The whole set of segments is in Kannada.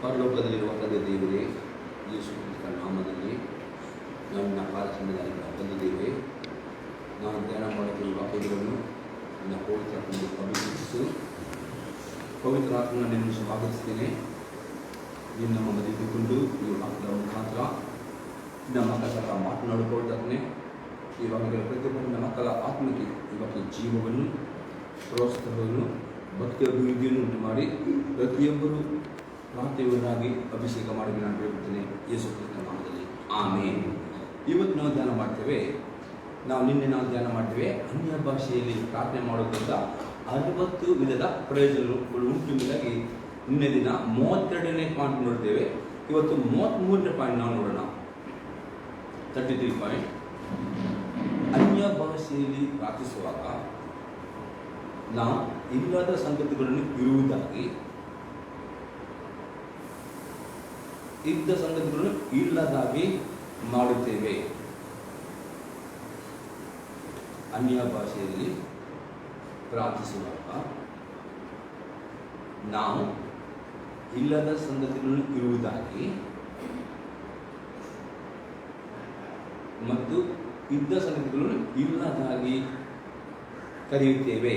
ಪರಲೋಕದಲ್ಲಿರುವ ತಂದೆ ದೇವರೇ, ಯೇಸು ಕ್ರಿಸ್ತರ ನಾಮದಲ್ಲಿ ನನ್ನ ಕಾರ್ಯಕ್ರಮದಲ್ಲಿ ಬಂದಿದ್ದೇವೆ. ನಾನು ಧ್ಯಾನ ಮಾಡುತ್ತಿರುವ ವಾಕ್ಯಗಳನ್ನು ನನ್ನ ಪವಿತ್ರಾತ್ಮನಿಗೆ ಅಭಿಷೇಕಿಸು. ಪವಿತ್ರಾತ್ಮನ ನಿನ್ನನ್ನು ಸ್ವಾಗತಿಸ್ತೇನೆ. ನೀನು ನಮ್ಮ ಮದುವೆಕೊಂಡು ಈ ವಾಕ್ಯದ ಮುಖಾಂತರ ನಮ್ಮ ಮಕ್ಕಳ ಮಾತನಾಡಿಕೊಳ್ಳುತ್ತಾನೆ. ಈ ವಾಕ್ಯಗಳ ಪ್ರತಿಯೊಬ್ಬರು ನಮ್ಮ ಮಕ್ಕಳ ಆತ್ಮಕ್ಕೆ ಇವತ್ತು ಜೀವವನ್ನು, ಪ್ರೋತ್ಸಾಹವನ್ನು, ಭಕ್ತಿ ಅಭಿವೃದ್ಧಿಯನ್ನು ಉಂಟು ಮಾಡಿ ಪ್ರತಿಯೊಬ್ಬರು ಪ್ರಾರ್ಥನೆಯನ್ನಾಗಿ ಅಭಿಷೇಕ ಮಾಡಿ ನಾನು ಬೇಡುತ್ತೇನೆ ಯೇಸು ಕ್ರಿಸ್ತನ ನಾಮದಲ್ಲಿ, ಆಮೇನ್. ಇವತ್ತು ನಾವು ಧ್ಯಾನ ಮಾಡ್ತೇವೆ. ನಿನ್ನೆ ಧ್ಯಾನ ಮಾಡ್ತೇವೆ ಅನ್ಯ ಭಾಷೆಯಲ್ಲಿ ಪ್ರಾರ್ಥನೆ ಮಾಡೋದ್ರಿಂದ 60 ವಿಧದ ಪ್ರಯೋಜನಗಳು ಉಂಟು ಎಂಬುದಾಗಿ ನಿನ್ನೆ ದಿನ 32ನೇ ಪಾಯಿಂಟ್ ನೋಡ್ತೇವೆ. ಇವತ್ತು 33ನೇ ಪಾಯಿಂಟ್ ನಾವು ನೋಡೋಣ. 33 ಪಾಯಿಂಟ್. ಅನ್ಯ ಭಾಷೆಯಲ್ಲಿ ಪ್ರಾರ್ಥಿಸುವಾಗ ನಾವು ಇಲ್ಲದ ಸಂಗತಿಗಳನ್ನು ಇರುವುದಾಗಿ, ಇದ್ದ ಸಂಗತಿಗಳನ್ನು ಇಲ್ಲದಾಗಿ ಮಾಡುತ್ತೇವೆ. ಅನ್ಯ ಭಾಷೆಯಲ್ಲಿ ಪ್ರಾರ್ಥಿಸುವಾಗ ನಾವು ಇಲ್ಲದ ಸಂಗತಿಗಳನ್ನು ಇರುವುದಾಗಿ ಮತ್ತು ಇದ್ದ ಸಂಗತಿಗಳನ್ನು ಇಲ್ಲದಾಗಿ ಕರೆಯುತ್ತೇವೆ.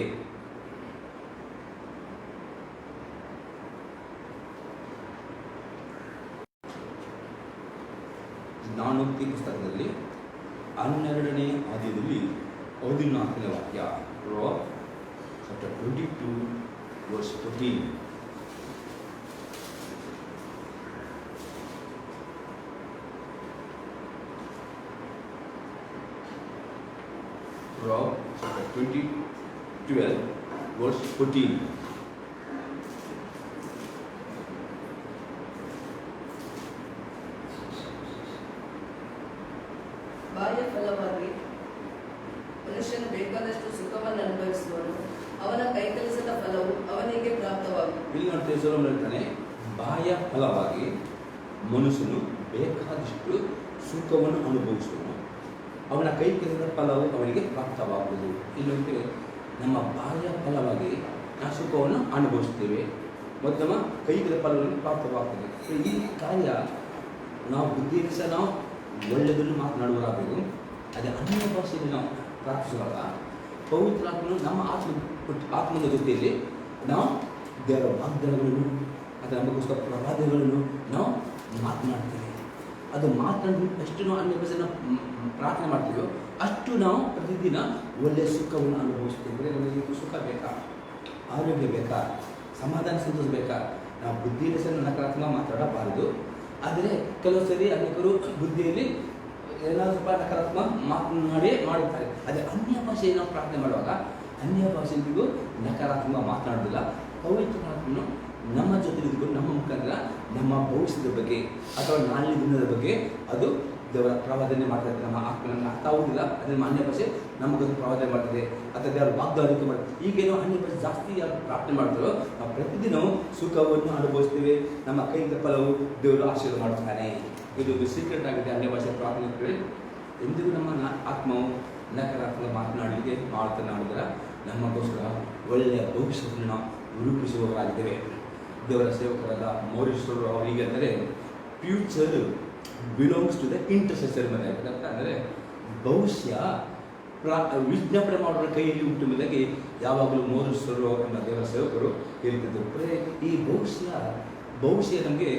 ಜ್ಞಾನೋಕ್ತಿ ಪುಸ್ತಕದಲ್ಲಿ 12ನೇ ಅಧ್ಯಾಯದಲ್ಲಿ 14ನೇ ವಾಕ್ಯ, Proverbs chapter 22 verse 14. Proverbs chapter 12 verse 14. ಬಾಹ್ಯ ಫಲವಾಗಿ ಮನುಷ್ಯನು ಬೇಕಾದಷ್ಟು ಸುಖವನ್ನು ಅನುಭವಿಸುವನು, ಅವನ ಕೈಕೆಲಸದ ಫಲವು ಅವನಿಗೆ ಪ್ರಾಪ್ತವಾಗುವುದು. ಇಲ್ಲಿ ನೋಡ್ತೇವೆ, ಸೊಲೊಮೋನ ಹೇಳ್ತಾನೆ, ಬಾಹ್ಯ ಫಲವಾಗಿ ಮನುಷ್ಯನು ಬೇಕಾದಷ್ಟು ಸುಖವನ್ನು ಅನುಭವಿಸುವನು, ಅವನ ಕೈ ಕೆಲಸದ ಫಲವು ಅವನಿಗೆ ಪ್ರಾಪ್ತವಾಗುವುದು. ಇಲ್ಲಂತೆ ನಮ್ಮ ಬಾಹ್ಯ ಫಲವಾಗಿ ನಾವು ಸುಖವನ್ನು ಅನುಭವಿಸ್ತೇವೆ ಮತ್ತು ನಮ್ಮ ಕೈ ಕೆಲಸದ ಫಲವನ್ನು ಪ್ರಾಪ್ತವಾಗ್ತದೆ. ಈ ಕಾರ್ಯ ನಾವು ಬುದ್ಧಿಯಲ್ಲಿ ಸಹ ನಾವು ಒಳ್ಳೆಯದನ್ನು ಮಾತನಾಡುವರಾಗಬೇಕು. ಅದೇ ಅನ್ಯ ಭಾಷೆಯಲ್ಲಿ ನಾವು ಪ್ರಾರ್ಥಿಸುವಾಗ ಪವಿತ್ರಾತ್ಮನು ನಮ್ಮ ಆತ್ಮದ ಜೊತೆಯಲ್ಲಿ ನಾವು ದೇವರ ವಾಗ್ದಾನಗಳನ್ನು ಅಥವಾ ನಮಗೋಸ್ಕರ ಪ್ರವಾದಗಳನ್ನು ನಾವು ಮಾತನಾಡ್ತೇವೆ. ಅದು ಮಾತನಾಡಿಬಿಟ್ಟು ಎಷ್ಟು ನಾವು ಅನ್ಯ ಭಾಷೆನ ಪ್ರಾರ್ಥನೆ ಮಾಡ್ತೀವೋ ಅಷ್ಟು ನಾವು ಪ್ರತಿದಿನ ಒಳ್ಳೆಯ ಸುಖವನ್ನು ಅನುಭವಿಸ್ತೇವೆ. ನಮಗೆ ಸುಖ ಬೇಕಾ, ಆರೋಗ್ಯ ಬೇಕಾ, ಸಮಾಧಾನ ಸಂತೋಷ ಬೇಕಾ? ನಾವು ಬುದ್ಧಿಯಲ್ಲಿ ಸಹ ನಕಾರಾತ್ಮಕ ಮಾತಾಡಬಾರದು. ಆದರೆ ಕೆಲವು ಸರಿ ಅನೇಕರು ಬುದ್ಧಿಯಲ್ಲಿ ಏನಾದರೂ ಸ್ವಲ್ಪ ನಕಾರಾತ್ಮಕ ಮಾಡುತ್ತಾರೆ. ಅದೇ ಅನ್ಯ ಭಾಷೆಯನ್ನು ನಾವು ಪ್ರಾರ್ಥನೆ ಮಾಡುವಾಗ ಅನ್ಯ ಭಾಷೆಯಲ್ಲಿಗೂ ನಕಾರಾತ್ಮಕ ಮಾತನಾಡೋದಿಲ್ಲ. ಪವಿತ್ರಾತ್ಮನು ನಮ್ಮ ಜೊತೆ ಇದ್ಕೊಂಡು ನಮ್ಮ ಮುಖಾಂತರ ನಮ್ಮ ಭವಿಷ್ಯದ ಬಗ್ಗೆ ಅಥವಾ ನಾಳಿನ ದಿನದ ಬಗ್ಗೆ ಅದು ದೇವರ ಪ್ರವಾದನೆ ಮಾಡ್ತದೆ. ನಮ್ಮ ಆತ್ಮನ ಅರ್ಥ ಆಗುವುದಿಲ್ಲ, ಅದನ್ನು ಅನ್ಯ ಭಾಷೆ ನಮಗೊಂದು ಪ್ರವಾದನೆ ಮಾಡ್ತದೆ ಅಥವಾ ದೇವರ ವಾಗ್ದಾನಕ್ಕೆ ಮಾಡ್ತದೆ. ಈಗೇನೋ ಅನ್ಯ ಭಾಷೆ ಜಾಸ್ತಿ ಯಾರು ಪ್ರಾರ್ಥನೆ ಮಾಡ್ತಾರೋ ನಾವು ಪ್ರತಿದಿನ ಸುಖವನ್ನು ಅನುಭವಿಸ್ತೇವೆ. ನಮ್ಮ ಕೈಯಿಂದ ಫಲವು ದೇವರು ಆಶೀರ್ವಾದ ಮಾಡುತ್ತಾನೆ. ಇದು ಸೀಕ್ರೆಟ್ ಆಗಿದೆ ಅನ್ಯ ಭಾಷೆ ಪ್ರಾರ್ಥನೆ. ಎಂದಿಗೂ ನಮ್ಮ ಆತ್ಮವು ನಕಾರಾತ್ಮಕ ಮಾತನಾಡಲಿಕ್ಕೆ ಮಾತನಾಡಿದ್ರೆ ನಮಗೋಸ್ಕರ ಒಳ್ಳೆಯ ಭವಿಷ್ಯವನ್ನು ನಾವು ರೂಪಿಸುವವರಾಗಿದ್ದೇವೆ. ದೇವರ ಸೇವಕರಾದ ಮೌರೀಶ್ವರು ಅವರು ಹೀಗೆಂದರೆ, ಫ್ಯೂಚರ್ ಬಿಲಾಂಗ್ಸ್ ಟು ದ ಇಂಟರ್ಸೆಸರ್. ಅಂದರೆ ಭವಿಷ್ಯ ವಿಜ್ಞಾಪನೆ ಮಾಡುವ ಕೈಯಲ್ಲಿ ಉಂಟು ಎಂಬುದಾಗಿ ಯಾವಾಗಲೂ ಮೌರೀಶ್ವರು ಎಂಬ ದೇವರ ಸೇವಕರು ಹೇಳ್ತಿದ್ದರು. ಈ ಭವಿಷ್ಯ ನಮಗೆ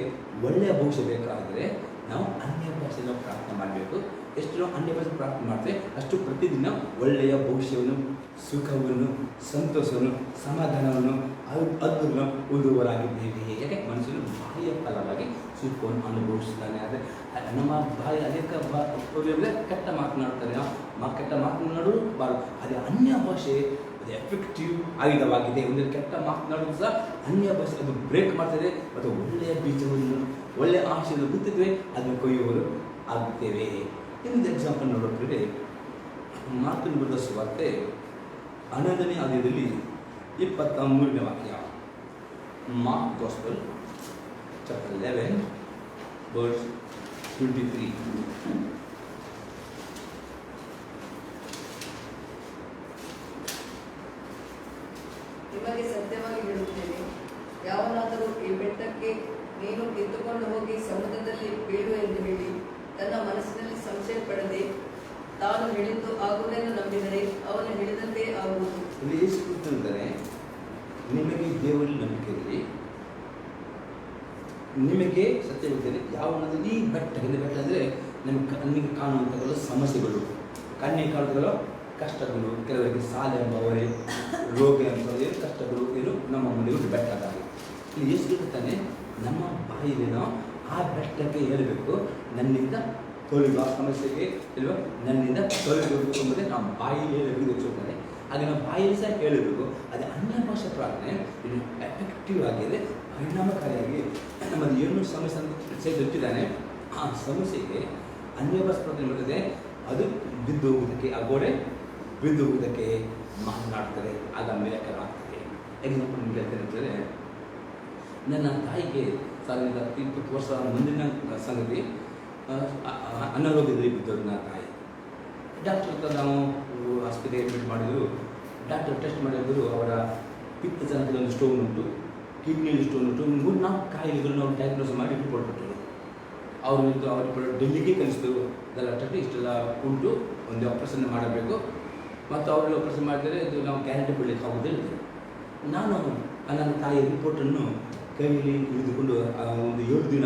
ಒಳ್ಳೆಯ ಭವಿಷ್ಯ ಬೇಕಾದರೆ ನಾವು ಅನ್ಯ ಭಾಷೆಯನ್ನು ಪ್ರಾರ್ಥನೆ ಮಾಡಬೇಕು. ಎಷ್ಟು ನಾವು ಅನ್ಯ ಭಾಷೆ ಪ್ರಾರ್ಥನೆ ಮಾಡ್ತೇವೆ ಅಷ್ಟು ಪ್ರತಿದಿನ ಒಳ್ಳೆಯ ಭವಿಷ್ಯವನ್ನು, ಸುಖವನ್ನು, ಸಂತೋಷವನ್ನು, ಸಮಾಧಾನವನ್ನು ಅದನ್ನು ಹೊಂದುವರಾಗಿದ್ದೇವೆ. ಯಾಕೆ ಮನುಷ್ಯನು ಬಾಹ್ಯ ಫಲವಾಗಿ ಸುಖವನ್ನು ಅನುಭವಿಸ್ತಾನೆ. ಆದರೆ ನಮ್ಮ ಬಾಯಿ ಅನೇಕ ಕೆಟ್ಟ ಮಾತನಾಡ್ತಾರೆ. ಕೆಟ್ಟ ಮಾತನಾಡಬಾರದು. ಅದೇ ಅನ್ಯ ಭಾಷೆ ಅದು ಎಫೆಕ್ಟಿವ್ ಆಯುಧವಾಗಿದೆ. ಒಂದು ಕೆಟ್ಟ ಮಾತನಾಡೋದು ಸಹ ಅನ್ಯ ಭಾಷೆ ಅದು ಬ್ರೇಕ್ ಮಾಡ್ತದೆ ಮತ್ತು ಒಳ್ಳೆಯ ಬೀಜವನ್ನು, ಒಳ್ಳೆಯ ಆಶೆಯನ್ನು ಬಿತ್ತಿದ್ರೆ ಅದನ್ನು ಕೊಯ್ಯುವರು ಆಗುತ್ತೇವೆ. ಇನ್ನೊಂದು ಎಕ್ಸಾಂಪಲ್ ನೋಡೋದ್ರೆ ಮಾರ್ಕನ ಬರೆದ ಸುವಾರ್ತೆ 11ನೇ ಅಧ್ಯಾಯದಲ್ಲಿ 23ನೇ ವಾಕ್ಯ. Mark gospel chapter 11 verse 23. ನಿಮಗೆ ಸತ್ಯವಾಗಿ ಹೇಳುತ್ತೇನೆ, ಯಾವನಾದರೂ ಈ ಬೆಟ್ಟಕ್ಕೆ ನೀನು ಕಿತ್ತುಕೊಂಡು ಹೋಗಿ ಸಮುದ್ರದಲ್ಲಿ ಬೀಳು ಎಂದು ಹೇಳಿ ತನ್ನ ಮನಸ್ಸಿನಲ್ಲಿ ಸಂಶಯ ಪಡದೆ ತಾನು ಹೇಳಿದ್ದು ಆಗುವುದನ್ನು ನಂಬಿದರೆ ಅವನು ಹೇಳಿದಂತೆ ಆಗುವುದು. ಇಲ್ಲಿ ಯೇಸು ಕೂತಿದ್ದಾರೆ, ನಿಮಗೆ ದೇವರಲ್ಲಿ ನಂಬಿಕೆ ಇರಲಿ, ನಿಮಗೆ ಸತ್ಯ ಗೊತ್ತಿದೆ. ಯಾವ ಈ ಬೆಟ್ಟ ಅಂದರೆ ನಮಗೆ ಕಾಣುವಂಥಗಳು ಸಮಸ್ಯೆಗಳು, ಕಣ್ಣಿಗೆ ಕಾಣುತ್ತಗಳು ಕಷ್ಟಗಳು, ಕೆಲವರಿಗೆ ಸಾಲ ಎಂಬವರೇ ರೋಗ ಎಂಬವರೇ ಕಷ್ಟಗಳು, ಏನು ನಮ್ಮ ಮುಂದೆ ಬೆಟ್ಟದಾಗಿ ಇಲ್ಲಿ ಯೇಸು ಹೇಳ್ತಾನೆ, ನಮ್ಮ ಬಾಯಿಲೇನೋ ಆ ಬೆಟ್ಟಕ್ಕೆ ಹೇಳಬೇಕು, ನನ್ನಿಂದ ತೊಲಗು, ಆ ಸಮಸ್ಯೆಗೆ ಇಲ್ವಾ ನನ್ನಿಂದ ತೊಲಗಬೇಕು ಎಂಬುದೇ ನಾವು ಬಾಯಿಲಿ ಹೇಳಬೇಕು ಹೇಳ್ತಾನೆ. ಹಾಗೆ ನಾವು ಬಾಯಲ್ಲಿ ಸಹ ಹೇಳಬೇಕು. ಅದೇ ಅನ್ಯ ಭಾಷೆ ಪ್ರಾರ್ಥನೆ ಇದು ಎಫೆಕ್ಟಿವ್ ಆಗಿದೆ, ಪರಿಣಾಮಕಾರಿಯಾಗಿ ನಮ್ಮದು ಏನು ಸಮಸ್ಯೆ ಅಂತ ಗೊತ್ತಿದ್ದಾನೆ ಆ ಸಮಸ್ಯೆಗೆ ಅನ್ಯ ಭಾಷೆ ಪ್ರಾರ್ಥನೆ ಮಾಡಿದ್ರೆ ಅದು ಬಿದ್ದು ಹೋಗುವುದಕ್ಕೆ, ಆ ಗೋಡೆ ಬಿದ್ದು ಹೋಗುವುದಕ್ಕೆ ಮಾತನಾಡ್ತಾರೆ, ಆಗ ಮಿರಾಕಲ್ ಆಗ್ತದೆ. ಎಕ್ಸಾಂಪಲ್ ನಿಮ್ಗೆ ಹೇಳ್ತೇನೆ ಅಂತಂದರೆ, ನನ್ನ ತಾಯಿಗೆ 20 ವರ್ಷ ಮುಂದಿನ ಸಂಗತಿ, ಅನಾರೋಗ್ಯದಲ್ಲಿ ಬಿದ್ದವರು ನನ್ನ ತಾಯಿ. ಡಾಕ್ಟರ್ ಹತ್ರ ನಾವು ಆಸ್ಪತ್ರೆಗೆ ಅಡ್ಮಿಟ್ ಮಾಡಿದ್ರು. ಡಾಕ್ಟರ್ ಟೆಸ್ಟ್ ಮಾಡಿದ್ರು, ಅವರ ಪಿತ್ತಜನಕದಲ್ಲಿ ಒಂದು ಸ್ಟೋನ್ ಉಂಟು, ಕಿಡ್ನಿಯಲ್ಲಿ ಸ್ಟೋನ್ ಉಂಟು, 3-4 ಕಾಯಿಲೆಗಳು ನಾವು ಡಯಾಗ್ನೋಸ್ ಮಾಡಿ ರಿಪೋರ್ಟ್ ಕೊಟ್ಟರು. ಅವರು ಡೆಲ್ಲಿಗೆ ಕಳಿಸಿದ್ರು, ಇದೆಲ್ಲ ಟೆಸ್ಟ್ ಇಷ್ಟೆಲ್ಲ ಉಂಟು, ಒಂದು ಆಪ್ರೇಷನ್ ಮಾಡಬೇಕು, ಮತ್ತು ಅವರೆಲ್ಲ ಆಪ್ರೇಷನ್ ಮಾಡಿದರೆ ಇದು ನಾವು ಗ್ಯಾರಂಟಿ ಕೊಡಲಿಕ್ಕೆ ಆಗೋದಿಲ್ಲ. ನಾನು ನನ್ನ ತಾಯಿಯ ರಿಪೋರ್ಟನ್ನು ಕೈಯಲ್ಲಿ ಹಿಡಿದುಕೊಂಡು ಒಂದು 7 ದಿನ,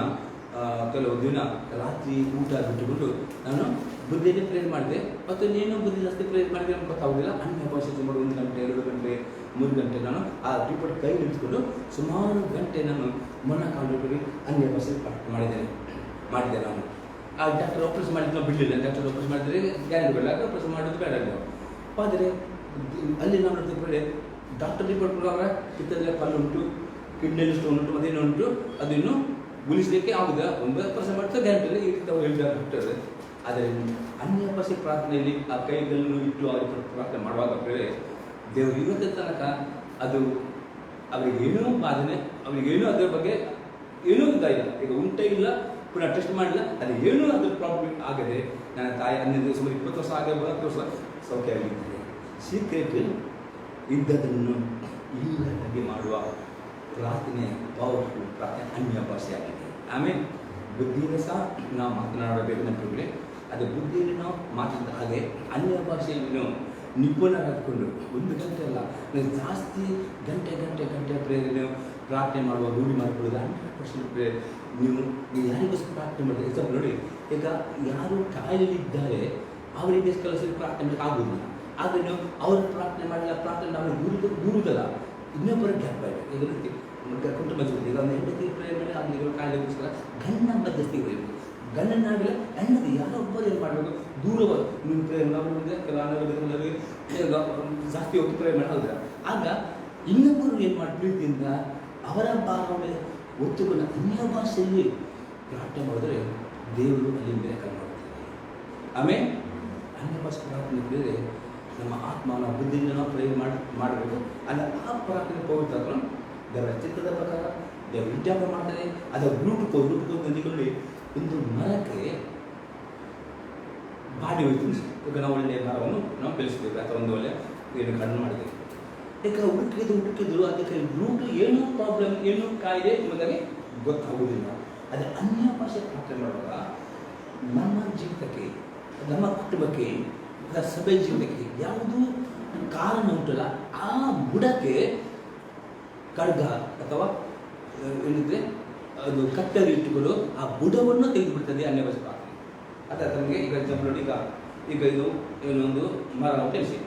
ಕೆಲವು ದಿನ ರಾತ್ರಿ ಊಟ ಬಿಟ್ಟುಕೊಂಡು ನಾನು ಬುದ್ಧಿಯಲ್ಲಿ ಪ್ರೇರ್ ಮಾಡಿದೆ. ಮತ್ತು ನೀನು ಬುದ್ಧಿ ಜಾಸ್ತಿ ಪ್ರೇರ್ ಮಾಡಿದೆ ಅಂತ ಗೊತ್ತಾಗೋದಿಲ್ಲ. ಅನ್ಯ ಭಾಷೆ ಸುಮಾರು 1 ಗಂಟೆ, 2 ಗಂಟೆ, 3 ಗಂಟೆ ನಾನು ಆ ರಿಪೋರ್ಟ್ ಕೈ ಹಿಡಿದುಕೊಂಡು ಸುಮಾರು ಗಂಟೆ ನಾನು ಮೊಣಕಾಲು ಅನ್ಯ ಭಾಷೆ ಮಾಡಿದೆ ನಾನು. ಆ ಡಾಕ್ಟರ್ ಆಪ್ರೇಷನ್ ಮಾಡಿದ್ದು ನಾವು ಬಿಡಲಿಲ್ಲ. ಡಾಕ್ಟರ್ ಆಪ್ರೇಷನ್ ಮಾಡಿದರೆ ಗ್ಯಾರಂಟಿ ಬೇಡ, ಆಪ್ರೇಷನ್ ಮಾಡೋದು ಬೇಡ. ಆದರೆ ಅಲ್ಲಿ ನಾವು ನೋಡ್ತಿದ್ದರೆ ಡಾಕ್ಟರ್ ರಿಪೋರ್ಟ್ ಕೊಡುವಾಗ ಪಿತ್ತದಲ್ಲಿ ಕಲ್ಲು ಉಂಟು, ಕಿಡ್ನಿಯಲ್ಲಿ ಸ್ಟೋನ್ ಉಂಟು, ಮತ್ತೇನು ಉಂಟು, ಅದನ್ನು ಉಳಿಸಲಿಕ್ಕೆ ಆಗುದ, 9% ಮಾಡ್ತಾ ಗ್ಯಾರಂಟಿ ಈ ರೀತಿ ಹೇಳಿದ್ದಾರೆ ಡಾಕ್ಟರ್. ಆದರೆ ಅನ್ಯ ಭಾಷೆ ಪ್ರಾರ್ಥನೆಯಲ್ಲಿ ಆ ಕೈಗಳನ್ನು ಇಟ್ಟು ಆ ಪ್ರಾರ್ಥನೆ ಮಾಡುವಾಗ ದೇವರು ಇವತ್ತಿನ ತನಕ ಅದು ಅವರಿಗೇನೂ ಬಾಧನೆ, ಅವರಿಗೇನೂ ಅದರ ಬಗ್ಗೆ ಏನೂ ಇದಾಗಿಲ್ಲ. ಈಗ ಉಂಟೇ ಇಲ್ಲ, ಪುನಃ ಟೆಸ್ಟ್ ಮಾಡಿಲ್ಲ, ಅದು ಏನೂ ಅದ್ರ ಪ್ರಾಬ್ಲಮ್ ಆಗದೆ ನನ್ನ ತಾಯಿ 20 ವರ್ಷ ಆಗ 30 ವರ್ಷ ಸೌಖ್ಯ ಆಗಿರ್ತದೆ. ಸೀಕ್ರೆಟ್ ಇದ್ದದನ್ನು ಇಲ್ಲದಾಗಿ ಮಾಡುವ ಪ್ರಾರ್ಥನೆ, ಪವರ್ಫುಲ್ ಪ್ರಾರ್ಥನೆ ಅನ್ಯ ಭಾಷೆ ಆಗಿದೆ. ಆಮೇಲೆ ಬುದ್ಧಿಯಿಂದ ಸಹ ನಾವು ಮಾತನಾಡಬೇಕು ನೆನಪಿಗೆ. ಅದು ಬುದ್ಧಿಯಲ್ಲಿ ನಾವು ಮಾತಾಡಿದ ಹಾಗೆ ಅನ್ಯ ಭಾಷೆಯನ್ನು ನಿಪುಣರಾಗಿಕೊಂಡು 1 ಗಂಟೆ ಅಲ್ಲ, ಜಾಸ್ತಿ ಗಂಟೆ ಪ್ರೇರಣೆ ಪ್ರಾರ್ಥನೆ ಮಾಡುವ ರೂಢಿ ಮಾಡಿಕೊಳ್ಳೋದು 100% ಪ್ರೇರಣೆ. ನೀವು ಯಾರಿಗೋಸ್ಕರ ಪ್ರಾರ್ಥನೆ ಮಾಡಿದ್ರೆ, ಎಕ್ಸಾಂಪಲ್ ನೋಡಿ, ಈಗ ಯಾರು ಕಾಯಿಲೆಯಲ್ಲಿದ್ದಾರೆ ಅವರಿಗೆ ಕೆಲಸ ಪ್ರಾರ್ಥನೆ ಮಾಡಲಿಕ್ಕೆ ಆಗೋದಿಲ್ಲ. ಆದರೆ ನೀವು ಅವ್ರ ಪ್ರಾರ್ಥನೆ ಮಾಡಿಲ್ಲ, ಪ್ರಾರ್ಥನೆ ಅವ್ರಿಗೆ ದೂರುದಲ್ಲ, ಇನ್ನೊಬ್ಬರ ಗ್ಯಾಪ್ ಆಗಿದೆ. ಈಗ ರೀತಿ ಕುಟುಂಬ ಜೊತೆ ಈಗ ಒಂದು ಹೆಂಡತಿ ಪ್ರೇರಣೆ ಮಾಡಿ ಅಲ್ಲಿ ಕಾಯಿಲೆಗೋಸ್ಕರ ಗಂಡ ಮಧ್ಯಸ್ಥಿಗೆ ಬರಬೇಕು. ಗಂಡನಾಗಲಿ ಹೆಂಡತಿ ಯಾರೋ ಒಬ್ಬರು ಏನು ಮಾಡಬೇಕು, ದೂರ ನಿಮ್ಮ ಪ್ರೇರಣೆ ಕೆಲವು ಅನಾರೋಗ್ಯದಲ್ಲಿ ಜಾಸ್ತಿ ಹೊತ್ತು ಪ್ರೇರಣೆ ಮಾಡಿ ಹೌದಾ, ಆಗ ಇನ್ನೊಬ್ಬರು ಏನು ಮಾಡಿ ಪ್ರೀತಿಯಿಂದ ಅವರ ಭಾವನೆ ಒತ್ತುಕೊಂಡು ಅನ್ಯ ಭಾಷೆಯಲ್ಲಿ ಪ್ರಾರ್ಥನೆ ಮಾಡಿದ್ರೆ ದೇವರು ಅಲ್ಲಿ ಮಿರಾಕಲ್ ಮಾಡುತ್ತಾರೆ. ಆಮೇಲೆ ಅನ್ಯ ಭಾಷೆ ಪ್ರಾರ್ಥನೆ ಬೇರೆ ನಮ್ಮ ಆತ್ಮನ ಬುದ್ಧಿಯಿಂದ ನಾವು ಪ್ರೇರಣೆ ಮಾಡಬೇಕು. ಅಲ್ಲ ಆ ಪ್ರಾರ್ಥನೆ ಪವಿತ್ರ ದೇವರ ಚಿತ್ರದ ಪ್ರಕಾರ ದೇವರು ವಿಜ್ಞಾಪನೆ ಮಾಡ್ತಾರೆ. ಅದರ ರೂಪಕ್ಕೆ ಹೊಂದಿಕೊಳ್ಳಿ. ಒಂದು ಮರಕ್ಕೆ ಬಾಡಿ ಹೋಯ್ತು, ಈಗ ನಾವು ಒಳ್ಳೆಯ ಮರವನ್ನು ನಾವು ಬೆಳೆಸಿದ್ದೇವೆ ಅಥವಾ ಒಂದು ಒಳ್ಳೆಯ ಏನು ಕಣ್ಣು ಮಾಡಿದ್ದೇವೆ. ಈಗ ಹುಡುಕಿದ್ರು ಅದಕ್ಕೆ ರೂಟ್ ಏನೂ ಪ್ರಾಬ್ಲಮ್, ಏನೂ ಕಾಯಿಲೆ ಎಂಬುದಾಗಿ ಗೊತ್ತಾಗುವುದಿಲ್ಲ. ಅದೇ ಅನ್ಯ ಭಾಷೆ ಪ್ರಾರ್ಥನೆ ಮಾಡುವಾಗ ನಮ್ಮ ಜೀವಿತಕ್ಕೆ, ನಮ್ಮ ಕುಟುಂಬಕ್ಕೆ, ಸಭೆ ಜೀವನಕ್ಕೆ ಯಾವುದು ಕಾರಣ ಉಂಟಲ್ಲ, ಆ ಬುಡಕ್ಕೆ ಖಡ್ಗ ಅಥವಾ ಏನಿದ್ರೆ ಅದು ಕಟ್ಟರಿ ಇಟ್ಟುಕೊಂಡು ಆ ಬುಡವನ್ನು ತೆಗೆದುಬಿಡ್ತದೆ ಅನ್ಯ ಭಾಷೆ ಪ್ರಾರ್ಥನೆ. ಅದ ನಮಗೆ ಈಗ ಎಕ್ಸಾಂಪಲ್ ನೋಡಿ, ಈಗ ಇದು ಏನೊಂದು ಮರ ತಿಳಿಸಿ